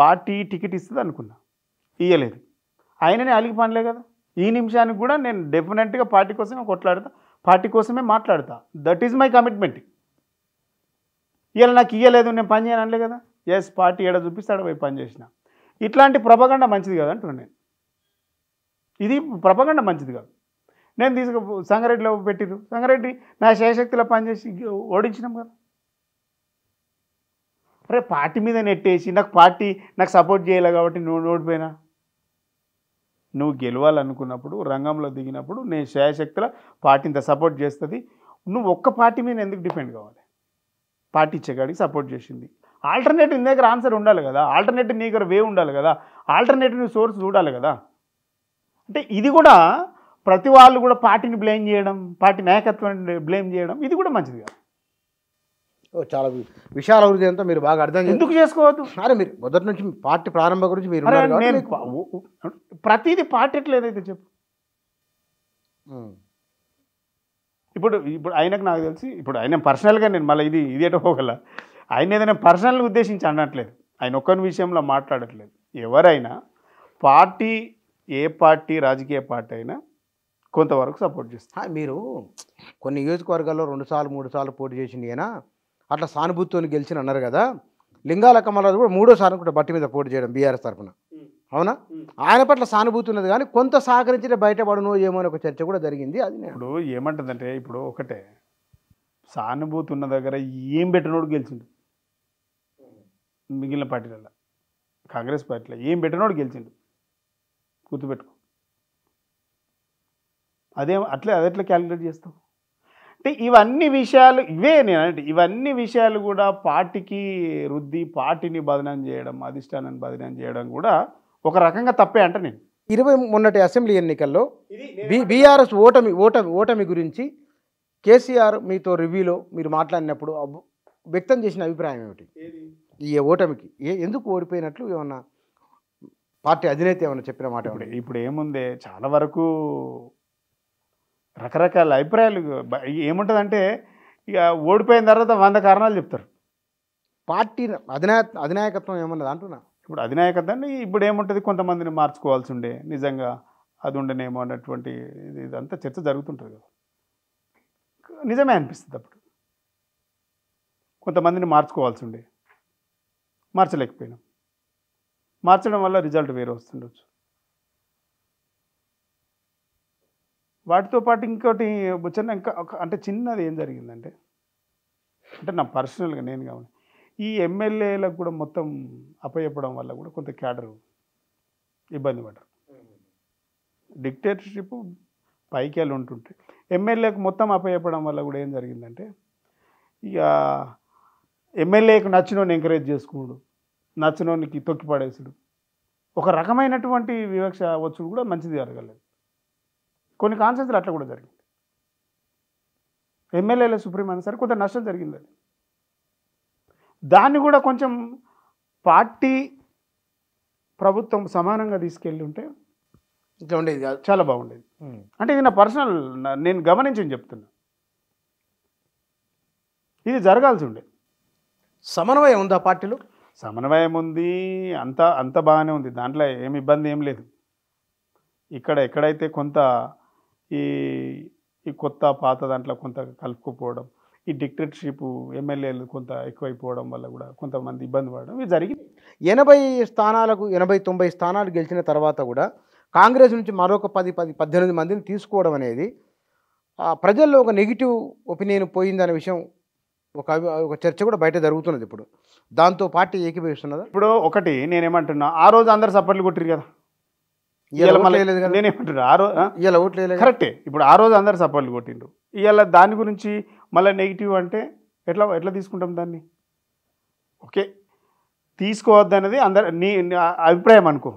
పార్టీ టికెట్ ఇస్తుంది అనుకున్నా, ఇయ్యలేదు. ఆయననే అలిగి పనిలే కదా. ఈ నిమిషానికి కూడా నేను డెఫినెట్గా పార్టీ కోసమే కొట్లాడతా, పార్టీ కోసమే మాట్లాడతా. That is my commitment. ఇవాళ నాకు ఇయ్యలేదు, నేను పని చేయను అనలే కదా. ఎస్, పార్టీ ఏడ చూపిస్తాడు పోయి పని చేసిన. ఇట్లాంటి ప్రపగండ మంచిది కదా అంటున్నాను నేను. ఇది ప్రపగండ మంచిది కాదు. నేను సంగారెడ్డిలో పెట్టిరు, సంగారెడ్డి నా శయశక్తిలో పనిచేసి ఓడించినాం కదా. అరే పార్టీ మీద నెట్టేసి నాకు సపోర్ట్ చేయలే కాబట్టి నువ్వు ఓడిపోయినా. నువ్వు గెలవాలనుకున్నప్పుడు, రంగంలో దిగినప్పుడు నేను శయశక్తిలో పార్టీ ఇంత సపోర్ట్ చేస్తుంది. నువ్వు ఒక్క పార్టీ మీద ఎందుకు డిపెండ్ కావాలి? పార్టీ ఇచ్చేకాడికి సపోర్ట్ చేసింది. ఆల్టర్నేటివ్ నీ దగ్గర ఆన్సర్ ఉండాలి కదా, ఆల్టర్నేటివ్ నీ దగ్గర వే ఉండాలి కదా, ఆల్టర్నేటివ్ సోర్స్ చూడాలి కదా. అంటే ఇది కూడా ప్రతి వాళ్ళు కూడా పార్టీని బ్లేమ్ చేయడం, పార్టీ నాయకత్వాన్ని బ్లేమ్ చేయడం, ఇది కూడా మంచిది కాదు. చాలా విశాల అభివృద్ధి అంతా మీరు బాగా అర్థం ఎందుకు చేసుకోవద్దు. అరే మీరు మొదటి నుంచి పార్టీ ప్రారంభం గురించి మీరు ప్రతిదీ పార్టీ ఎట్లా ఏదైతే చెప్పు. ఇప్పుడు ఆయనకు నాకు తెలిసి, ఇప్పుడు ఆయన పర్సనల్గా నేను మళ్ళీ ఇది ఎటో పోగల, ఆయన ఏదైనా పర్సనల్గా ఉద్దేశించి అనట్లేదు, ఆయన ఒక్కరి విషయంలో మాట్లాడట్లేదు. ఎవరైనా పార్టీ, ఏ పార్టీ, రాజకీయ పార్టీ అయినా కొంతవరకు సపోర్ట్ చేస్తారు. మీరు కొన్ని నియోజకవర్గాల్లో 2 సార్లు 3 సార్లు పోటీ చేసింది అయినా అట్లా సానుభూతితో గెలిచిన అన్నారు కదా. లింగాల కమలరాజు కూడా 3వ సారి కూడా బట్టి మీద పోటీ చేయడం బీఆర్ఎస్ తరఫున, అవునా? ఆయన పట్ల సానుభూతి ఉన్నది, కానీ కొంత సహకరించిన బయటపడను ఏమో అని ఒక చర్చ కూడా జరిగింది. అది ఇప్పుడు ఏమంటుందంటే, ఇప్పుడు ఒకటే సానుభూతి ఉన్న దగ్గర ఏం పెట్టినోడు గెలిచిండు. మిగిలిన పార్టీలలో, కాంగ్రెస్ పార్టీలో ఏం పెట్టినోడు గెలిచిండు, గుర్తుపెట్టుకో. అదెట్లా క్యాలిక్యులేట్ చేస్తావు? అంటే ఇవన్నీ విషయాలు ఇవన్నీ విషయాలు కూడా పార్టీకి రుద్ది, పార్టీని బదనాం చేయడం, అధిష్టానాన్ని బదనాం చేయడం కూడా ఒక రకంగా తప్పే అంట నేను. మొన్నటి అసెంబ్లీ ఎన్నికల్లో బీఆర్ఎస్ ఓటమి గురించి కేసీఆర్ మీతో రివ్యూలో మీరు మాట్లాడినప్పుడు వ్యక్తం చేసిన అభిప్రాయం ఏమిటి? ఈ ఓటమికి ఎందుకు ఓడిపోయినట్లు ఏమన్నా పార్టీ అధినేత ఏమన్నా చెప్పిన మాట? ఇప్పుడు ఏముందే, చాలా వరకు రకరకాల అభిప్రాయాలు ఏముంటుందంటే ఇక ఓడిపోయిన తర్వాత 100 కారణాలు చెప్తారు. పార్టీ అధినాయకత్వం ఏమన్నది అంటున్నా. ఇప్పుడు అధినాయకత్వాన్ని ఇప్పుడు ఏముంటుంది, కొంతమందిని మార్చుకోవాల్సి ఉండే, నిజంగా అది ఉండనేమో అన్నటువంటి ఇదంతా చర్చ జరుగుతుంటుంది కదా. నిజమే అనిపిస్తుంది అప్పుడు. కొంతమందిని మార్చుకోవాల్సి ఉండే, మార్చలేకపోయినాం. మార్చడం వల్ల రిజల్ట్ వేరే వస్తుండొచ్చు. వాటితో పాటు ఇంకోటి చిన్న ఇంకా అంటే చిన్నది ఏం జరిగిందంటే, అంటే నా పర్సనల్గా నేను కావాలి, ఈ ఎమ్మెల్యేలకు కూడా మొత్తం అప్పచెప్పడం వల్ల కూడా కొంత క్యాడర్ ఇబ్బంది పడ్డారు. డిక్టేటర్షిప్ పైకి వెళ్ళి ఉంటుంటే ఎమ్మెల్యేకు మొత్తం అప్పచెప్పడం వల్ల కూడా ఏం జరిగిందంటే, ఇక ఎమ్మెల్యేకు నచ్చినోని ఎంకరేజ్ చేసుకోడు, నచ్చినోనికి తొక్కి పడేసుడు, ఒక రకమైనటువంటి వివక్ష వచ్చుడు కూడా మంచిది జరగలేదు. కొన్ని కాన్సెన్స్లు అట్లా కూడా జరిగింది. ఎమ్మెల్యేల సుప్రీం అయినా సరే కొంత నష్టం జరిగింది. అది దాన్ని కూడా కొంచెం పార్టీ ప్రభుత్వం సమానంగా తీసుకెళ్ళి ఉంటే ఇట్లా ఉండేది కాదు, చాలా బాగుండేది. అంటే ఇది నా పర్సనల్, నేను గమనించి చెప్తున్నా, ఇది జరగాల్సి ఉండే. సమన్వయం ఉందా పార్టీలో? సమన్వయం ఉంది, అంత బాగానే ఉంది, దాంట్లో ఏమి ఇబ్బంది ఏం లేదు. ఎక్కడైతే కొంత ఈ కొత్త పాత దాంట్లో కొంత కలుపుకోపోవడం, ఈ డిక్టేటర్షిప్ ఎమ్మెల్యేలు కొంత ఎక్కువైపోవడం వల్ల కూడా కొంతమంది ఇబ్బంది పడడం ఇది జరిగింది. 80 స్థానాలకు 80-90 స్థానాలు గెలిచిన తర్వాత కూడా కాంగ్రెస్ నుంచి మరొక 10-18 మందిని తీసుకోవడం అనేది ప్రజల్లో ఒక నెగిటివ్ ఒపీనియన్ పోయిందనే విషయం ఒక చర్చ కూడా బయట జరుగుతున్నది ఇప్పుడు. దాంతో పార్టీ ఏకీభవిస్తున్నదా? ఇప్పుడు ఒకటి నేనేమంటున్నా, ఆ రోజు అందరు సపోర్ట్లు కొట్టిరు కదా, నేనేమంటున్నా ఇలా ఓట్లేదు కరెక్టే. ఇప్పుడు ఆ రోజు అందరు సపోర్ట్లు కొట్టిండ్రు, ఇవాళ దాని గురించి మళ్ళీ నెగిటివ్ అంటే ఎట్లా తీసుకుంటాం దాన్ని? ఓకే, తీసుకోవద్దనేది నీ అభిప్రాయం అనుకో,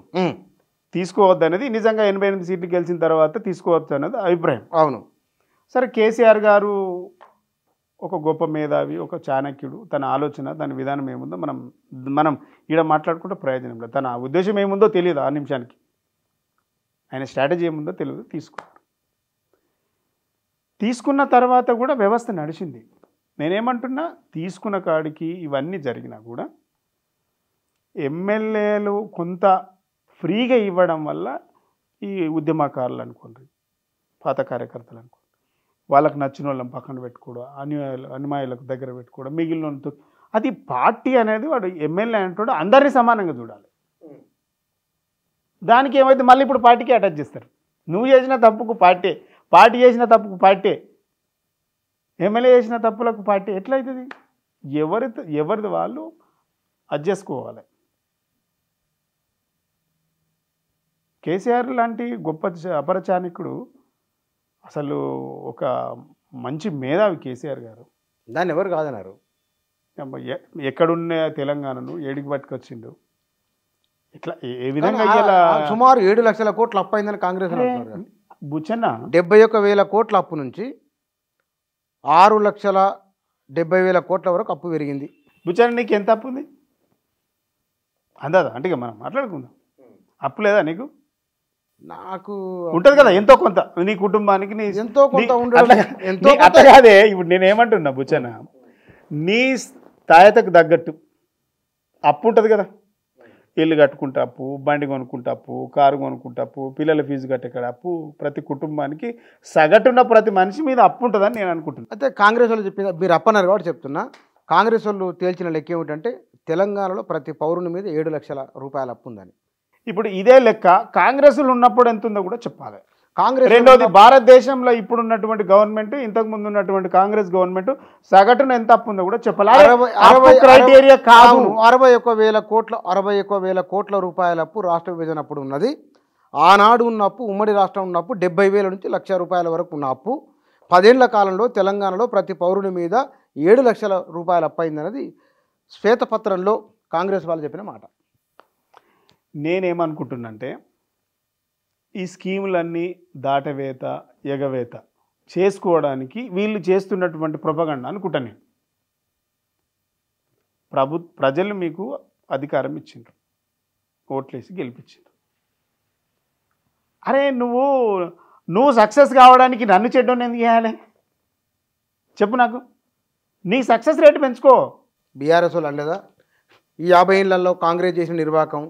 తీసుకోవద్దనేది నిజంగా 88 సీట్లు గెలిచిన తర్వాత తీసుకోవద్దు అనేది అభిప్రాయం. అవును, సరే, కేసీఆర్ గారు ఒక గొప్ప మేధావి, ఒక చాణక్యుడు, తన ఆలోచన, తన విధానం ఏముందో మనం ఈడ మాట్లాడుకుంటే ప్రయోజనం లేదు. తన ఉద్దేశం ఏముందో తెలియదు ఆ నిమిషానికి, ఆయన స్ట్రాటజీ ఏముందో తెలియదు. తీసుకున్న తర్వాత కూడా వ్యవస్థ నడిచింది. నేనేమంటున్నా, తీసుకున్న కాడికి ఇవన్నీ జరిగినా కూడా ఎమ్మెల్యేలు కొంత ఫ్రీగా ఇవ్వడం వల్ల ఈ ఉద్యమకారులు అనుకోండి, పాత కార్యకర్తలు అనుకోండి, వాళ్ళకు నచ్చిన వాళ్ళని పక్కన పెట్టుకోవడం, అనుమాయులకు దగ్గర పెట్టుకోవడం, మిగిలిన అది పార్టీ అనేది వాడు ఎమ్మెల్యే అంటాడు అందరినీ సమానంగా చూడాలి. దానికి ఏమైతే మళ్ళీ ఇప్పుడు పార్టీకి అటాచ్ చేస్తారు. నువ్వు చేసిన తప్పుకు పార్టీ చేసిన తప్పుకు పార్టీ, ఎమ్మెల్యే చేసిన తప్పులకు పార్టీ, ఎట్లయితుంది? ఎవరిది వాళ్ళు అడ్జస్ట్ చేసుకోవాలి. కేసీఆర్ లాంటి గొప్ప అపరచానికుడు, అసలు ఒక మంచి మేధావి కేసీఆర్ గారు, దాన్ని ఎవరు కాదన్నారు. ఎక్కడున్న తెలంగాణను ఏడికి పట్టుకొచ్చిండు, ఇట్లా ఏ విధంగా సుమారు 7 లక్షల కోట్లు అప్పు అయిందని కాంగ్రెస్ బుచ్చన్న 71,000 కోట్ల అప్పు నుంచి 6,70,000 కోట్ల వరకు అప్పు పెరిగింది. బుచ్చన్న నీకు ఎంత అప్పు ఉంది అందాదా? అంటే మనం మాట్లాడుకుందాం, అప్పు లేదా నీకు? నాకు ఉంటుంది కదా ఎంతో కొంత, నీ కుటుంబానికి ఎంతో కొంత అట్లా కాదే. ఇప్పుడు నేనేమంటున్నా బుచ్చన్న, నీ స్థాయితకు తగ్గట్టు అప్పు ఉంటుంది కదా. ఇల్లు కట్టుకుంటే అప్పు, బండి కొనుక్కుంటే అప్పు, కారు కొనుక్కుంటే అప్పు, పిల్లల ఫీజు కట్టే అప్పు, ప్రతి కుటుంబానికి సగటున్న ప్రతి మనిషి మీద అప్పు ఉంటుందని నేను అనుకుంటున్నాను. అయితే కాంగ్రెస్ వాళ్ళు చెప్పిన, మీరు అప్పన్నారు కాబట్టి చెప్తున్నా, కాంగ్రెస్ వాళ్ళు తేల్చిన లెక్క ఏమిటంటే తెలంగాణలో ప్రతి పౌరుని మీద 7 లక్షల రూపాయల అప్పు ఉందని. ఇప్పుడు ఇదే లెక్క కాంగ్రెస్లో ఉన్నప్పుడు ఎంత ఉందో కూడా చెప్పాలి. కాంగ్రెస్ రెండోది, భారతదేశంలో ఇప్పుడు ఉన్నటువంటి గవర్నమెంట్, ఇంతకు ముందు ఉన్నటువంటి కాంగ్రెస్ గవర్నమెంట్ సగటున ఎంత అప్పు ఉందో కూడా చెప్పాలి. క్రైటీరియా కాదు. 61,000 కోట్ల రూపాయల అప్పు రాష్ట్ర విభజన అప్పుడు ఉన్నది. ఆనాడు ఉన్న అప్పు, ఉమ్మడి రాష్ట్రం ఉన్న అప్పు 70,000 నుంచి 1,00,000 రూపాయల వరకు ఉన్న అప్పు 10 ఏళ్ల కాలంలో తెలంగాణలో ప్రతి పౌరుని మీద 7 లక్షల రూపాయల అప్పు అయిందన్నది శ్వేతపత్రంలో కాంగ్రెస్ వాళ్ళు చెప్పిన మాట. నేనేమనుకుంటున్నంటే, ఈ స్కీములన్నీ దాటవేత ఎగవేత చేసుకోవడానికి వీళ్ళు చేస్తున్నటువంటి ప్రొపగండా అనుకుంటా నేను. ప్రజలు మీకు అధికారం ఇచ్చిండ్రు, ఓట్లేసి గెలిపించిండ్రు. అరే నువ్వు నువ్వు సక్సెస్ కావడానికి నన్ను చెడ్డోని ఎందుకు చేయాలి చెప్పు నాకు. నీ సక్సెస్ రేటు పెంచుకో. బీఆర్ఎస్ వాళ్ళు అనలేదా ఈ 50 ఏళ్లలో కాంగ్రెస్ చేసిన నిర్వాహకం,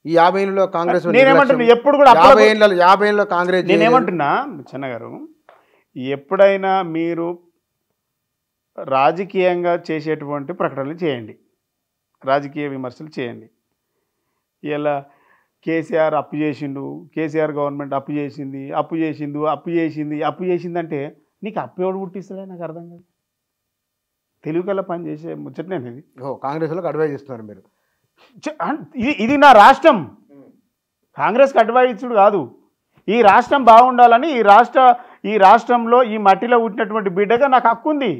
ఈ 50 ఏళ్ళలో కాంగ్రెస్ నేనేమంటున్నా ఎప్పుడు కూడా 50 ఏళ్ళలో కాంగ్రెస్ నేనేమంటున్నా చెన్నగారు, ఎప్పుడైనా మీరు రాజకీయంగా చేసేటువంటి ప్రకటనలు చేయండి, రాజకీయ విమర్శలు చేయండి. ఇలా కేసీఆర్ అప్పు చేసిండు, కేసీఆర్ గవర్నమెంట్ అప్పు చేసింది, అప్పు చేసిందంటే నీకు అప్పు ఎవడు పుట్టిస్తాడే నాకు అర్థం కాదు. తెలుగుకల్లా పని చేసే ముచ్చటనే ఇది. కాంగ్రెస్లోకి అడ్వైజ్ ఇస్తున్నారు మీరు. ఇది నా రాష్ట్రం, కాంగ్రెస్కి అడ్వైజ్ ఇచ్చుడు కాదు. ఈ రాష్ట్రం బాగుండాలని ఈ రాష్ట్రంలో ఈ మట్టిలో పుట్టినటువంటి బిడ్డగా నాకు హక్కు ఉంది.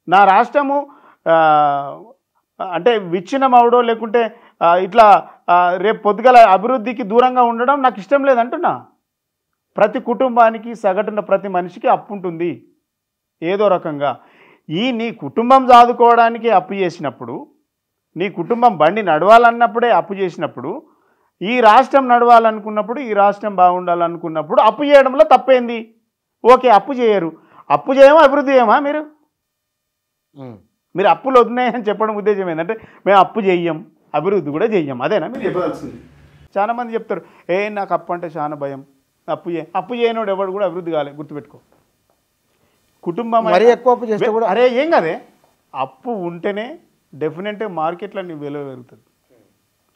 నా రాష్ట్రము అంటే విచ్ఛిన్నమవడో లేకుంటే ఇట్లా రేపు పొద్దుగల అభివృద్ధికి దూరంగా ఉండడం నాకు ఇష్టం లేదంటున్నా. ప్రతి కుటుంబానికి సగటున ప్రతి మనిషికి అప్పు ఉంటుంది ఏదో రకంగా. నీ కుటుంబం సాదుకోవడానికి అప్పు చేసినప్పుడు, నీ కుటుంబం బండి నడవాలన్నప్పుడే అప్పు చేసినప్పుడు, ఈ రాష్ట్రం నడవాలనుకున్నప్పుడు, ఈ రాష్ట్రం బాగుండాలనుకున్నప్పుడు అప్పు చేయడంలో తప్పేంది? ఓకే, అప్పు చేయరు, అప్పు చేయమా అభివృద్ధి చేయమా? మీరు అప్పులు వదిలేయని చెప్పడం ఉద్దేశం ఏంటంటే మేము అప్పు చెయ్యం, అభివృద్ధి కూడా చెయ్యం, అదేనా మీరు చెప్పాల్సింది? చాలామంది చెప్తారు నాకు అప్పు అంటే చాలా భయం, అప్పు చేయనోడు ఎవడు కూడా అభివృద్ధి కాలే, గుర్తుపెట్టుకో. కుటుంబం మరీ ఎక్కువ అప్పు చేస్తే కూడా అరే ఏం కదే, అప్పు ఉంటేనే డెఫినెట్గా మార్కెట్లో నీ విలువ పెరుగుతుంది,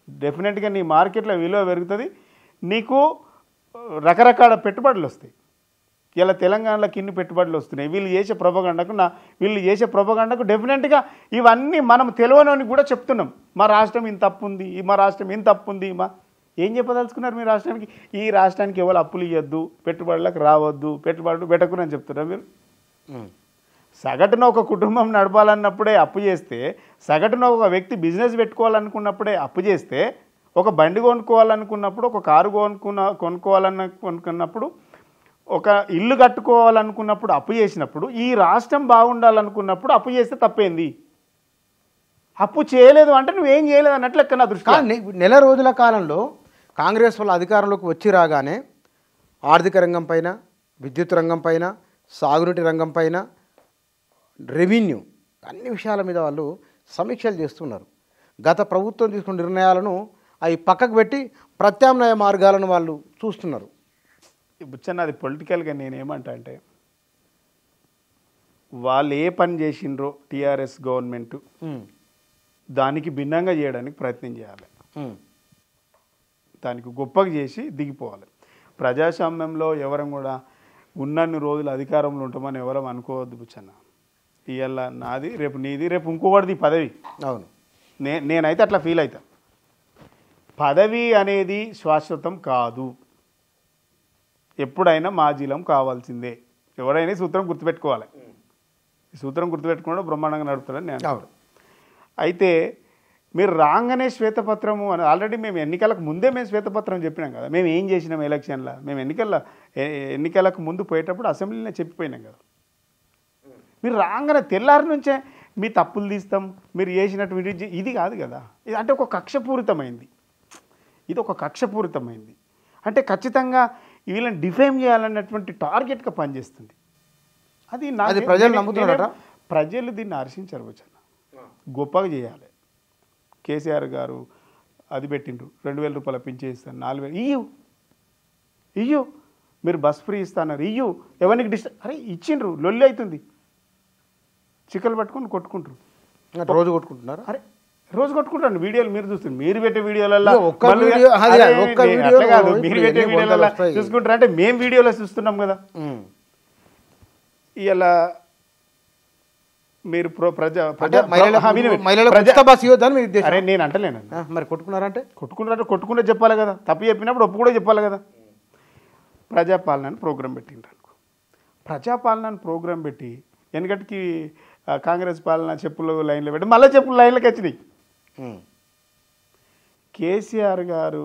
డెఫినెట్గా నీ మార్కెట్లో విలువ పెరుగుతుంది, నీకు రకరకాల పెట్టుబడులు వస్తాయి. ఇలా తెలంగాణలోకి ఇన్ని పెట్టుబడులు వస్తున్నాయి, వీళ్ళు చేసే ప్రొపగండాకు డెఫినెట్గా ఇవన్నీ మనం తెలియనని కూడా చెప్తున్నాం. మా రాష్ట్రం ఇంత అప్పు ఉంది, మా రాష్ట్రం ఇంత అప్పు ఉంది. ఏం చెప్పదలుచుకున్నారు మీ రాష్ట్రానికి? ఈ రాష్ట్రానికి ఎవరు అప్పులు ఇవ్వద్దు, పెట్టుబడులకు రావద్దు, పెట్టుబడులు పెట్టకుని చెప్తున్నారు మీరు. సగటున ఒక కుటుంబం నడపాలన్నప్పుడే అప్పు చేస్తే, సగటున ఒక వ్యక్తి బిజినెస్ పెట్టుకోవాలనుకున్నప్పుడే అప్పు చేస్తే, ఒక బండి కొనుక్కోవాలనుకున్నప్పుడు, ఒక కారు కొనుక్కోవాలనుకున్నప్పుడు, ఒక ఇల్లు కట్టుకోవాలనుకున్నప్పుడు అప్పు చేసినప్పుడు, ఈ రాష్ట్రం బాగుండాలనుకున్నప్పుడు అప్పు చేస్తే తప్పేంది? అప్పు చేయలేదు అంటే నువ్వేం చేయలేదు అన్నట్లు లెక్క నా దృష్టి. నెల రోజుల కాలంలో కాంగ్రెస్ వాళ్ళ అధికారంలోకి వచ్చి రాగానే ఆర్థిక రంగం పైన, విద్యుత్ రంగం పైన, సాగునీటి రంగం పైన, రెవెన్యూ అన్ని విషయాల మీద వాళ్ళు సమీక్షలు చేస్తున్నారు. గత ప్రభుత్వం తీసుకున్న నిర్ణయాలను అవి పక్కకు పెట్టి ప్రత్యామ్నాయ మార్గాలను వాళ్ళు చూస్తున్నారు. బుచ్చన్న అది పొలిటికల్గా నేనేమంటా అంటే, వాళ్ళు ఏ పని చేసిండ్రో టీఆర్ఎస్ గవర్నమెంట్ దానికి భిన్నంగా చేయడానికి ప్రయత్నం చేయాలి, దానికి గొప్పగా చేసి దిగిపోవాలి. ప్రజాస్వామ్యంలో ఎవరం కూడా ఉన్నన్ని రోజులు అధికారంలో ఉంటామని ఎవరం అనుకోవద్దు బుచ్చన్న. ఇవాళ నాది, రేపు నీది, రేపు ఇంకొకటిది పదవి. అవును, నేనైతే అట్లా ఫీల్ అవుతా. పదవి అనేది శాశ్వతం కాదు, ఎప్పుడైనా మాజీలం కావాల్సిందే. ఎవరైనా సూత్రం గుర్తుపెట్టుకోవాలి, ఈ సూత్రం గుర్తుపెట్టుకోవడం బ్రహ్మాండంగా నడుపుతాడని నేను. అయితే మీరు రాగానే శ్వేతపత్రము అని ఆల్రెడీ మేము ఎన్నికలకు ముందే మేము శ్వేతపత్రం చెప్పినాం కదా. మేము ఏం చేసినాం ఎలక్షన్లో, మేము ఎన్నికలకు ముందు పోయేటప్పుడు అసెంబ్లీలో చెప్పిపోయినాం కదా. మీరు రాగానే తెల్లారి నుంచే మీ తప్పులు తీస్తాం, మీరు చేసినటువంటి ఇది కాదు కదా. ఇది అంటే ఒక కక్షపూరితమైంది, ఇది ఒక కక్షపూరితమైంది. అంటే ఖచ్చితంగా వీళ్ళని డిఫేమ్ చేయాలన్నటువంటి టార్గెట్గా పనిచేస్తుంది. అది ప్రజలు నమ్ముతున్నారట. ప్రజలు దీన్ని హర్షించారు వచ్చాను, గొప్పగా చేయాలి. కేసీఆర్ గారు అది పెట్టిండ్రు, 2000 రూపాయలు పింఛేస్తాను, 4000 ఇయ్యు, మీరు బస్ ఫ్రీ ఇస్తాన్నారు, ఇయ్యు, ఎవరికి అరే ఇచ్చిండ్రు, లొల్లి అవుతుంది, చిక్కలు పట్టుకొని కొట్టుకుంటారు. రోజు కొట్టుకుంటున్నారు, అరే రోజు కొట్టుకుంటాను. వీడియోలు మీరు చూస్తారు, మీరు పెట్టే వీడియోలలో మీరు పెట్టే వీడియోలలో చూసుకుంటారు. అంటే మేము వీడియోలో చూస్తున్నాం కదా. ఇలా మీరు అరే నేను అంటలేను, మరి కొట్టుకున్నారంటే కొట్టుకుంటే చెప్పాలి కదా, తప్పు చెప్పినప్పుడు ఒప్పు కూడా చెప్పాలి కదా. ప్రజాపాలన ప్రోగ్రాం పెట్టిండ్రు అనుకో, ప్రజాపాలన ప్రోగ్రాం పెట్టి వెనకటికి కాంగ్రెస్ పాలన చెప్పులు లైన్లో పెట్టి మళ్ళీ చెప్పులు లైన్లోకి వచ్చినాయి. కేసీఆర్ గారు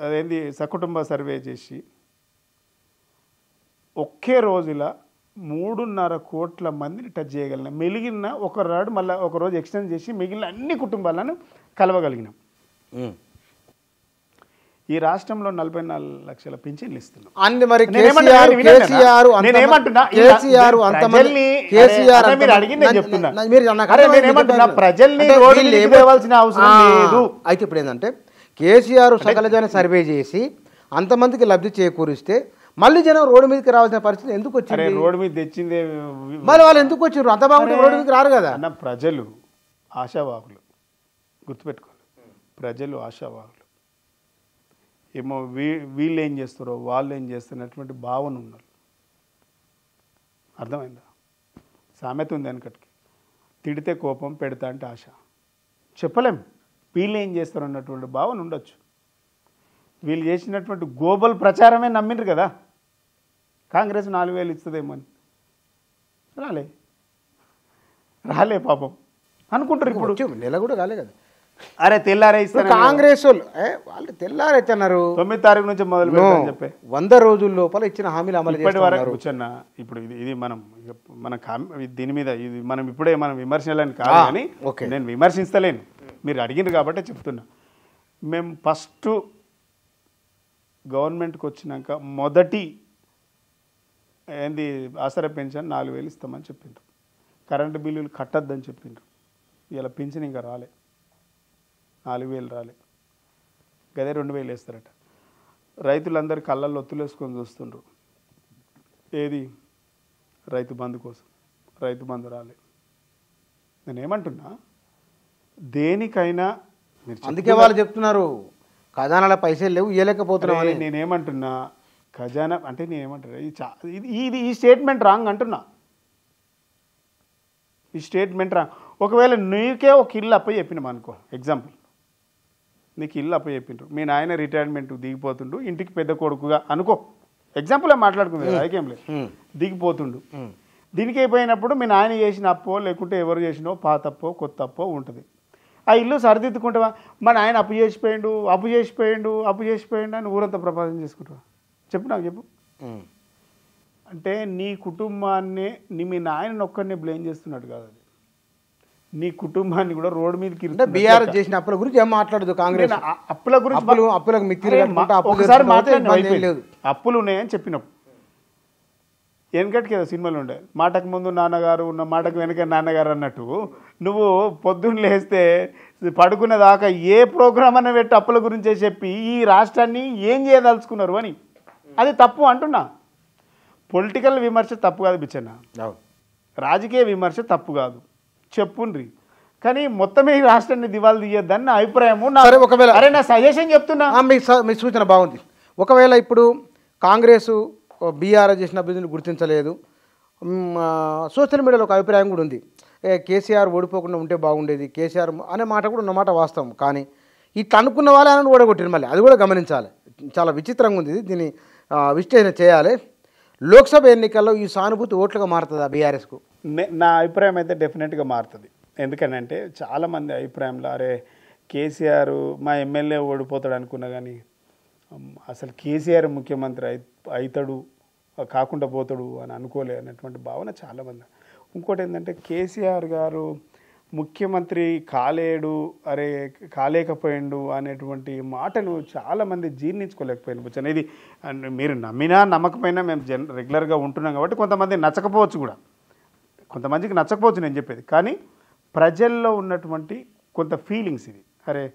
అదేంటి సకుటుంబ సర్వే చేసి ఒకే రోజుల 3.5 కోట్ల మందిని టచ్ చేయగలిగినాం. మిగిలిన మళ్ళీ ఒక రోజు ఎక్స్టెండ్ చేసి మిగిలిన అన్ని కుటుంబాలను కలవగలిగినాం. ఈ రాష్ట్రంలో 44 లక్షల పింఛన్లు ఇస్తున్నాం. అన్ని మరి నేనేమంటున్నా? కేసీఆర్ నేను వినలేదా? కేసీఆర్ నేనేమంటున్నా? కేసీఆర్ ప్రజల్ని కేసీఆర్ అదే మీరు అడిగింది నేను చెప్తున్నా. మీరు నాకు అరే నేనేమంటున్నా? ప్రజల్ని అంటే రోడ్డు వీళ్ళు మీదకి తేవాల్సిన అవసరం లేదు. అయితే ఇప్పుడు ఏంటంటే కేసీఆర్ సకల జన సర్వే చేసి అంతమందికి లబ్ధి చేకూరిస్తే మళ్ళీ జనం రోడ్డు మీదకి రావాల్సిన పరిస్థితి ఎందుకు అరే వచ్చింది? రోడ్డు మీద తెచ్చిందే మరి వాళ్ళు ఎందుకు వచ్చారు? అంత బాగుంటే రోడ్డు మీదకి రారు కదా. అన్న ప్రజలు ఆశావాహులు, గుర్తుపెట్టుకోవాలి. ప్రజలు ఆశావాహులు. ఏమో వీళ్ళు ఏం చేస్తారో వాళ్ళు ఏం చేస్తున్నటువంటి భావన ఉన్నారు. అర్థమైందా? సామెత ఉంది వెనకటికి, తిడితే కోపం పెడతా అంటే ఆశ. చెప్పలేం వీళ్ళు ఏం చేస్తారు అన్నటువంటి భావన ఉండొచ్చు. వీళ్ళు చేసినటువంటి గ్లోబల్ ప్రచారమే నమ్మిండ్రు కదా, కాంగ్రెస్ 4,000 ఇస్తుందేమో అని. రాలే పాపం అనుకుంటారు. ఇప్పుడు నెల కూడా కాలే కదా. అరే తెల్లారే ఇస్తారు కాంగ్రెస్ వాళ్ళు తెల్లారైతున్నారు. 9వ తారీఖు నుంచి మొదలు పెడతారని చెప్పి 100 రోజుల లోపల ఇచ్చిన హామీలు అమలు ఇప్పటి వరకు కూర్చున్నా. ఇప్పుడు ఇది మన దీని మీద ఇది మనం ఇప్పుడే మనం విమర్శలని కాదు కానీ నేను విమర్శిస్తలేను, మీరు అడిగినారు కాబట్టి చెప్తున్నా. మేము ఫస్ట్ గవర్నమెంట్కి వచ్చినాక మొదటి ఏంది ఆసరా పెన్షన్ 4,000 ఇస్తామని చెప్పిండ్రు. కరెంటు బిల్లులు కట్టద్దని చెప్పిండ్రు. ఇలా పెన్షన్ ఇంకా రాలే, 4,000 రాలే, గదే 2,000 వేస్తారట. రైతులందరూ కళ్ళల్లో ఒత్తులేసుకొని చూస్తుండ్రు. ఏది రైతు బంధు కోసం, రైతు బంధు రాలే. నేనేమంటున్నా, దేనికైనా అందుకే వాళ్ళు చెప్తున్నారు ఖజానాల పైసలు లేవు ఇవ్వలేకపోతున్నాం. నేనేమంటున్నా, ఖజానా అంటే నేనేమంటున్నా, ఇది ఈ స్టేట్మెంట్ రాంగ్ అంటున్నా. ఈ స్టేట్మెంట్ రాంగ్. ఒకవేళ నీకే ఒక ఇల్లు అప్ప చెప్పినాం అనుకో, ఎగ్జాంపుల్ నీకు ఇల్లు అప్ప చెప్పిండ్రు, మీ నాయన రిటైర్మెంట్ దిగిపోతుండు, ఇంటికి పెద్ద కొడుకుగా అనుకో, ఎగ్జాంపుల్ మాట్లాడుకుంది కదా, ఐకేం లేదు, దిగిపోతుండు. దీనికి అయిపోయినప్పుడు మీ నాయన చేసిన అప్పో లేకుంటే ఎవరు చేసినో పాతప్పో కొత్త అప్పో ఉంటుంది. ఆ ఇల్లు సరిదిద్దుకుంటావా? మన ఆయన అప్పు చేసిపోయిండు అని ఊరంతా ప్రపాదం చేసుకుంటావా? చెప్పు నాకు చెప్పు. అంటే నీ కుటుంబాన్ని మీ నాయన ఒక్కడిని బ్లేమ్ చేస్తున్నట్టు కాదు, అది నీ కుటుంబాన్ని కూడా రోడ్డు మీదకి. బీఆర్ఎస్ చేసిన అప్పుల గురించి ఏం మాట్లాడదు కాంగ్రెస్. అప్పుల గురించి ఒకసారి మాట్లాడలేదు, అప్పులు ఉన్నాయని చెప్పినప్పుడు. వెనకటి కదా సినిమాలు ఉండే, మాటకు ముందు నాన్నగారు ఉన్న మాటకు వెనక నాన్నగారు అన్నట్టు, నువ్వు పొద్దున్న లేస్తే పడుకునేదాకా ఏ ప్రోగ్రామ్ అన్న పెట్టి అప్పుల గురించే చెప్పి ఈ రాష్ట్రాన్ని ఏం చేయదలుచుకున్నారు అని. అది తప్పు అంటున్నా. పొలిటికల్ విమర్శ తప్పు కాదు బిచ్చన్న, రాజకీయ విమర్శ తప్పు కాదు, చెప్పుండ్రి. కానీ మొత్తమే ఈ రాష్ట్రాన్ని దివాళి తీయొద్దని నా అభిప్రాయము. ఒకవేళ అరే నా సజెషన్ చెప్తున్నా, మీ సూచన బాగుంది. ఒకవేళ ఇప్పుడు కాంగ్రెస్ బీఆర్ఎస్ చేసిన అభివృద్ధిని గుర్తించలేదు, సోషల్ మీడియాలో ఒక అభిప్రాయం కూడా ఉంది, కేసీఆర్ ఓడిపోకుండా ఉంటే బాగుండేది కేసీఆర్ అనే మాట కూడా ఉన్నమాట వాస్తవం. కానీ ఇట్లా అనుకున్న వాళ్ళే అని ఓడగొట్టిరు, మళ్ళీ అది కూడా గమనించాలి. చాలా విచిత్రంగా ఉంది, దీన్ని విశ్లేషణ చేయాలి. లోక్సభ ఎన్నికల్లో ఈ సానుభూతి ఓట్లుగా మారుతుందా బీఆర్ఎస్కు? నా అభిప్రాయం అయితే డెఫినెట్గా మారుతుంది. ఎందుకనంటే చాలామంది అభిప్రాయంలో అరే కేసీఆర్ మా ఎమ్మెల్యే ఓడిపోతాడు అనుకున్నా, కానీ అసలు కేసీఆర్ ముఖ్యమంత్రి అవుతాడు కాకుండా పోతాడు అని అనుకోలే అన్నటువంటి భావన చాలామంది. ఇంకోటి ఏంటంటే కేసీఆర్ గారు ముఖ్యమంత్రి కాలేకపోయిండు అనేటువంటి మాటను చాలామంది జీర్ణించుకోలేకపోయింది. బుచ్చన్న ఇది మీరు నమ్మినా నమ్మకపోయినా మేము రెగ్యులర్గా ఉంటున్నాం కాబట్టి కొంతమంది నచ్చకపోవచ్చు కూడా, కొంతమందికి నచ్చకపోవచ్చు నేను చెప్పేది. కానీ ప్రజల్లో ఉన్నటువంటి కొంత ఫీలింగ్స్ ఇది. అరే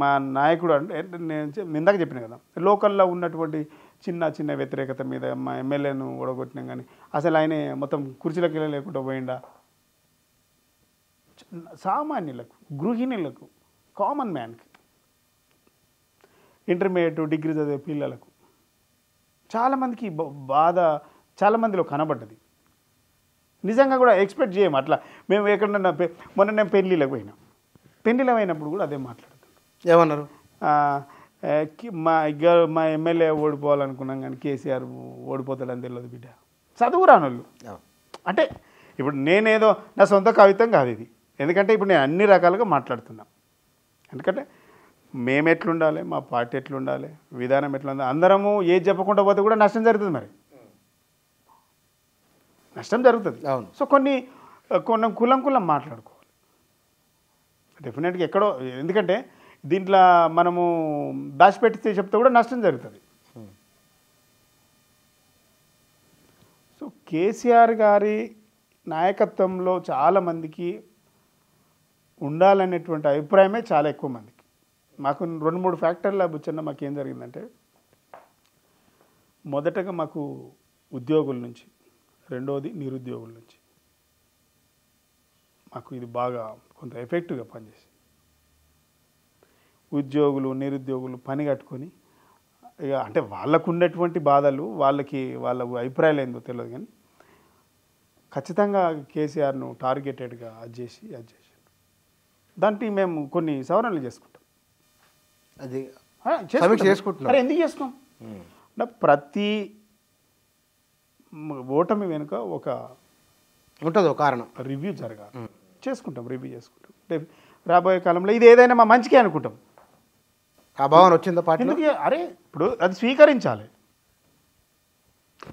మా నాయకుడు అంటే నేను ఇందాక చెప్పిన కదా, లోకల్లో ఉన్నటువంటి చిన్న వ్యతిరేకత మీద మా ఎమ్మెల్యేను ఓడగొట్టినాం, కానీ అసలు ఆయన మొత్తం కుర్చీలకు లేకుండా పోయిండా? సామాన్యులకు, గృహిణులకు, కామన్ మ్యాన్కి, ఇంటర్మీడియట్ డిగ్రీ చదివే పిల్లలకు చాలామందికి బాధ చాలామందిలో కనబడ్డది. నిజంగా కూడా ఎక్స్పెక్ట్ చేయము అట్లా. మేము ఎక్కడన్నా మొన్న నేను పెళ్ళిళ్ళకి పోయినాం, పెళ్ళిలో అయినప్పుడు కూడా అదే మాట్లాడుతున్నాం. ఏమన్నారు? మా ఎమ్మెల్యే ఓడిపోవాలనుకున్నాం కానీ కేసీఆర్ ఓడిపోతాడని తెలియదు బిడ్డ. చదువురానోళ్ళు అంటే ఇప్పుడు నేనేదో నా సొంత కవిత్వం కాదు ఇది, ఎందుకంటే ఇప్పుడు నేను అన్ని రకాలుగా మాట్లాడుతున్నా. ఎందుకంటే మేము ఎట్లుండాలి, మా పార్టీ ఎట్లుండాలి, విధానం ఎట్లుండాలి, అందరము ఏది చెప్పకుండా పోతే కూడా నష్టం జరుగుతుంది. మరి నష్టం జరుగుతుంది. సో కొన్ని కులం మాట్లాడుకోవాలి డెఫినెట్గా ఎక్కడో. ఎందుకంటే దీంట్లో మనము దాచిపెట్టితే చెప్తే కూడా నష్టం జరుగుతుంది. సో కేసీఆర్ గారి నాయకత్వంలో చాలామందికి ఉండాలనేటువంటి అభిప్రాయమే చాలా ఎక్కువ మందికి. మాకు 2-3 ఫ్యాక్టర్ల బుచ్చన్న మాకు ఏం జరిగిందంటే, మొదటగా మాకు ఉద్యోగుల నుంచి, రెండోది నిరుద్యోగుల నుంచి మాకు ఇది బాగా కొంత ఎఫెక్టివ్గా పనిచేసింది. ఉద్యోగులు నిరుద్యోగులు పని కట్టుకొని ఇక అంటే వాళ్ళకు ఉన్నటువంటి బాధలు వాళ్ళ అభిప్రాయాలు ఏందో తెలియదు, కానీ ఖచ్చితంగా కేసీఆర్ను టార్గెటెడ్గా అది చేసి దానికి మేము కొన్ని సవరణలు చేసుకుంటాం. అది చేసుకుంటున్నాం. అరే ఎందుకు చేసుకున్నాం? ప్రతి ఓటమి వెనుక ఒక ఉంటుంది, ఒక కారణం. రివ్యూ జరగాలి. రివ్యూ చేసుకుంటాం. రాబోయే కాలంలో ఇది ఏదైనా మా మంచికే అనుకుంటాం. ఆ భావన వచ్చిందా పార్టీ? అరే ఇప్పుడు అది స్వీకరించాలి.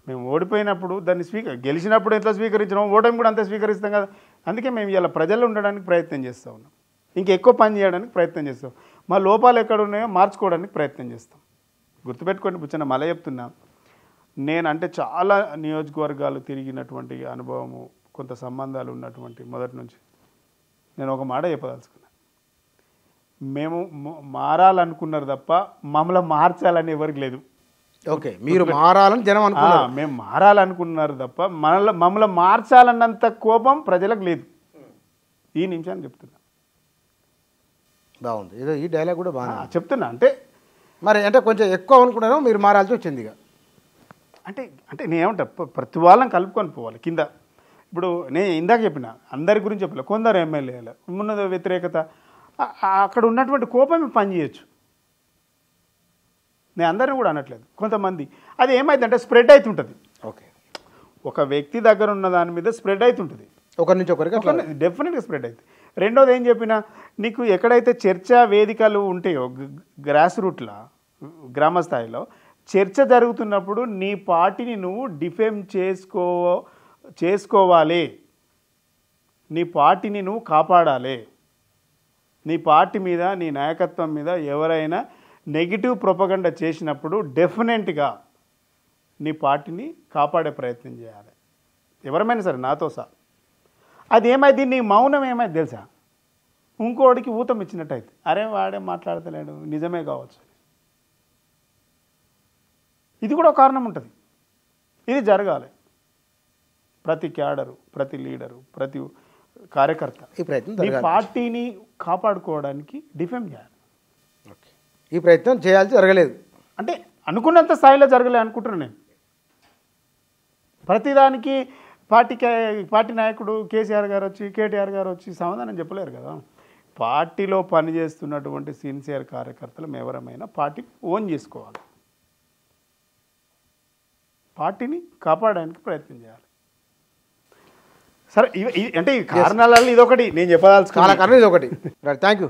మేము ఓడిపోయినప్పుడు దాన్ని గెలిచినప్పుడు ఎంత స్వీకరించినాం, ఓటమి కూడా అంతే స్వీకరిస్తాం కదా. అందుకే మేము ఇలా ప్రజల్లో ఉండడానికి ప్రయత్నం చేస్తూ ఉన్నాం, ఇంకెక్కువ పని చేయడానికి ప్రయత్నం చేస్తాం, మా లోపాలు ఎక్కడ ఉన్నాయో మార్చుకోవడానికి ప్రయత్నం చేస్తాం. గుర్తుపెట్టుకోండి బుచ్చన్న, మళ్ళీ చెప్తున్నా, నేనంటే చాలా నియోజకవర్గాలు తిరిగినటువంటి అనుభవము, కొంత సంబంధాలు ఉన్నటువంటి మొదటి నుంచి నేను ఒక మాట చెప్పదలుచుకున్నాను. మేము మారాలనుకున్నారు తప్ప మమ్మల్ని మార్చాలని ఎవరికి లేదు. ఓకే, మీరు మారాలని జనం అనుకున్నారు, మేము మారాలనుకున్నారు తప్ప మమ్మల్ని మార్చాలన్నంత కోపం ప్రజలకు లేదు. ఈ నిమిషాన్ని చెప్తున్నా. బాగుంది, ఏదో ఈ డైలాగ్ కూడా బాగా చెప్తున్నా. అంటే మరి అంటే కొంచెం ఎక్కువ అనుకున్నాను, మీరు మారాల్సి వచ్చింది ఇక. అంటే నేనేమంటా, ప్రతి వాళ్ళని కలుపుకొని పోవాలి కింద. ఇప్పుడు నేను ఇందాక చెప్పిన అందరి గురించి చెప్పలే, కొందరు ఎమ్మెల్యేలు ఉన్నది వ్యతిరేకత, అక్కడ ఉన్నటువంటి కోపమే పనిచేయచ్చు. నేను అందరిని కూడా అనట్లేదు, కొంతమంది అది ఏమైందంటే స్ప్రెడ్ అవుతుంటుంది. ఓకే, ఒక వ్యక్తి దగ్గర ఉన్న దాని మీద స్ప్రెడ్ అవుతుంటుంది, ఒకరి నుంచి ఒకరికి డెఫినెట్గా స్ప్రెడ్ అవుతుంది. రెండోది ఏం చెప్పినా, నీకు ఎక్కడైతే చర్చా వేదికలు ఉంటాయో గ్రాస్ రూట్లో గ్రామ స్థాయిలో చర్చ జరుగుతున్నప్పుడు నీ పార్టీని నువ్వు డిఫేమ్ చేసుకోవాలి, నీ పార్టీని నువ్వు కాపాడాలి. నీ పార్టీ మీద, నీ నాయకత్వం మీద ఎవరైనా నెగిటివ్ ప్రొపగండా చేసినప్పుడు డెఫినెట్గా నీ పార్టీని కాపాడే ప్రయత్నం చేయాలి, ఎవరమైనా సరే, నాతో సహా. అది ఏమైంది, నీ మౌనం ఏమైంది తెలుసా, ఇంకోడికి ఊతం ఇచ్చినట్టయితే, అరే వాడే మాట్లాడతలేడు, నిజమే కావచ్చు. ఇది కూడా ఒక కారణం ఉంటుంది. ఇది జరగాలి. ప్రతి క్యాడరు, ప్రతి లీడరు, ప్రతి కార్యకర్త ఈ ప్రయత్నం ఈ పార్టీని కాపాడుకోవడానికి డిఫెమ్ చేయాలి. ఈ ప్రయత్నం చేయాల్సి జరగలేదు, అంటే అనుకున్నంత స్థాయిలో జరగలేదు అనుకుంటున్నాను నేను. ప్రతిదానికి పార్టీ నాయకుడు కేసీఆర్ గారు వచ్చి, కేటీఆర్ గారు వచ్చి సమాధానం చెప్పలేరు కదా. పార్టీలో పనిచేస్తున్నటువంటి సిన్సియర్ కార్యకర్తలు ఎవరమైనా పార్టీ ఓన్ చేసుకోవాలి, పార్టీని కాపాడడానికి ప్రయత్నం చేయాలి. సరే, అంటే ఈ కారణాలలో ఇదొకటి నేను చెప్పదలుచుకున్నా. కారణం ఇదొకటి. థ్యాంక్ యూ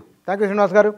శ్రీనివాస్ గారు.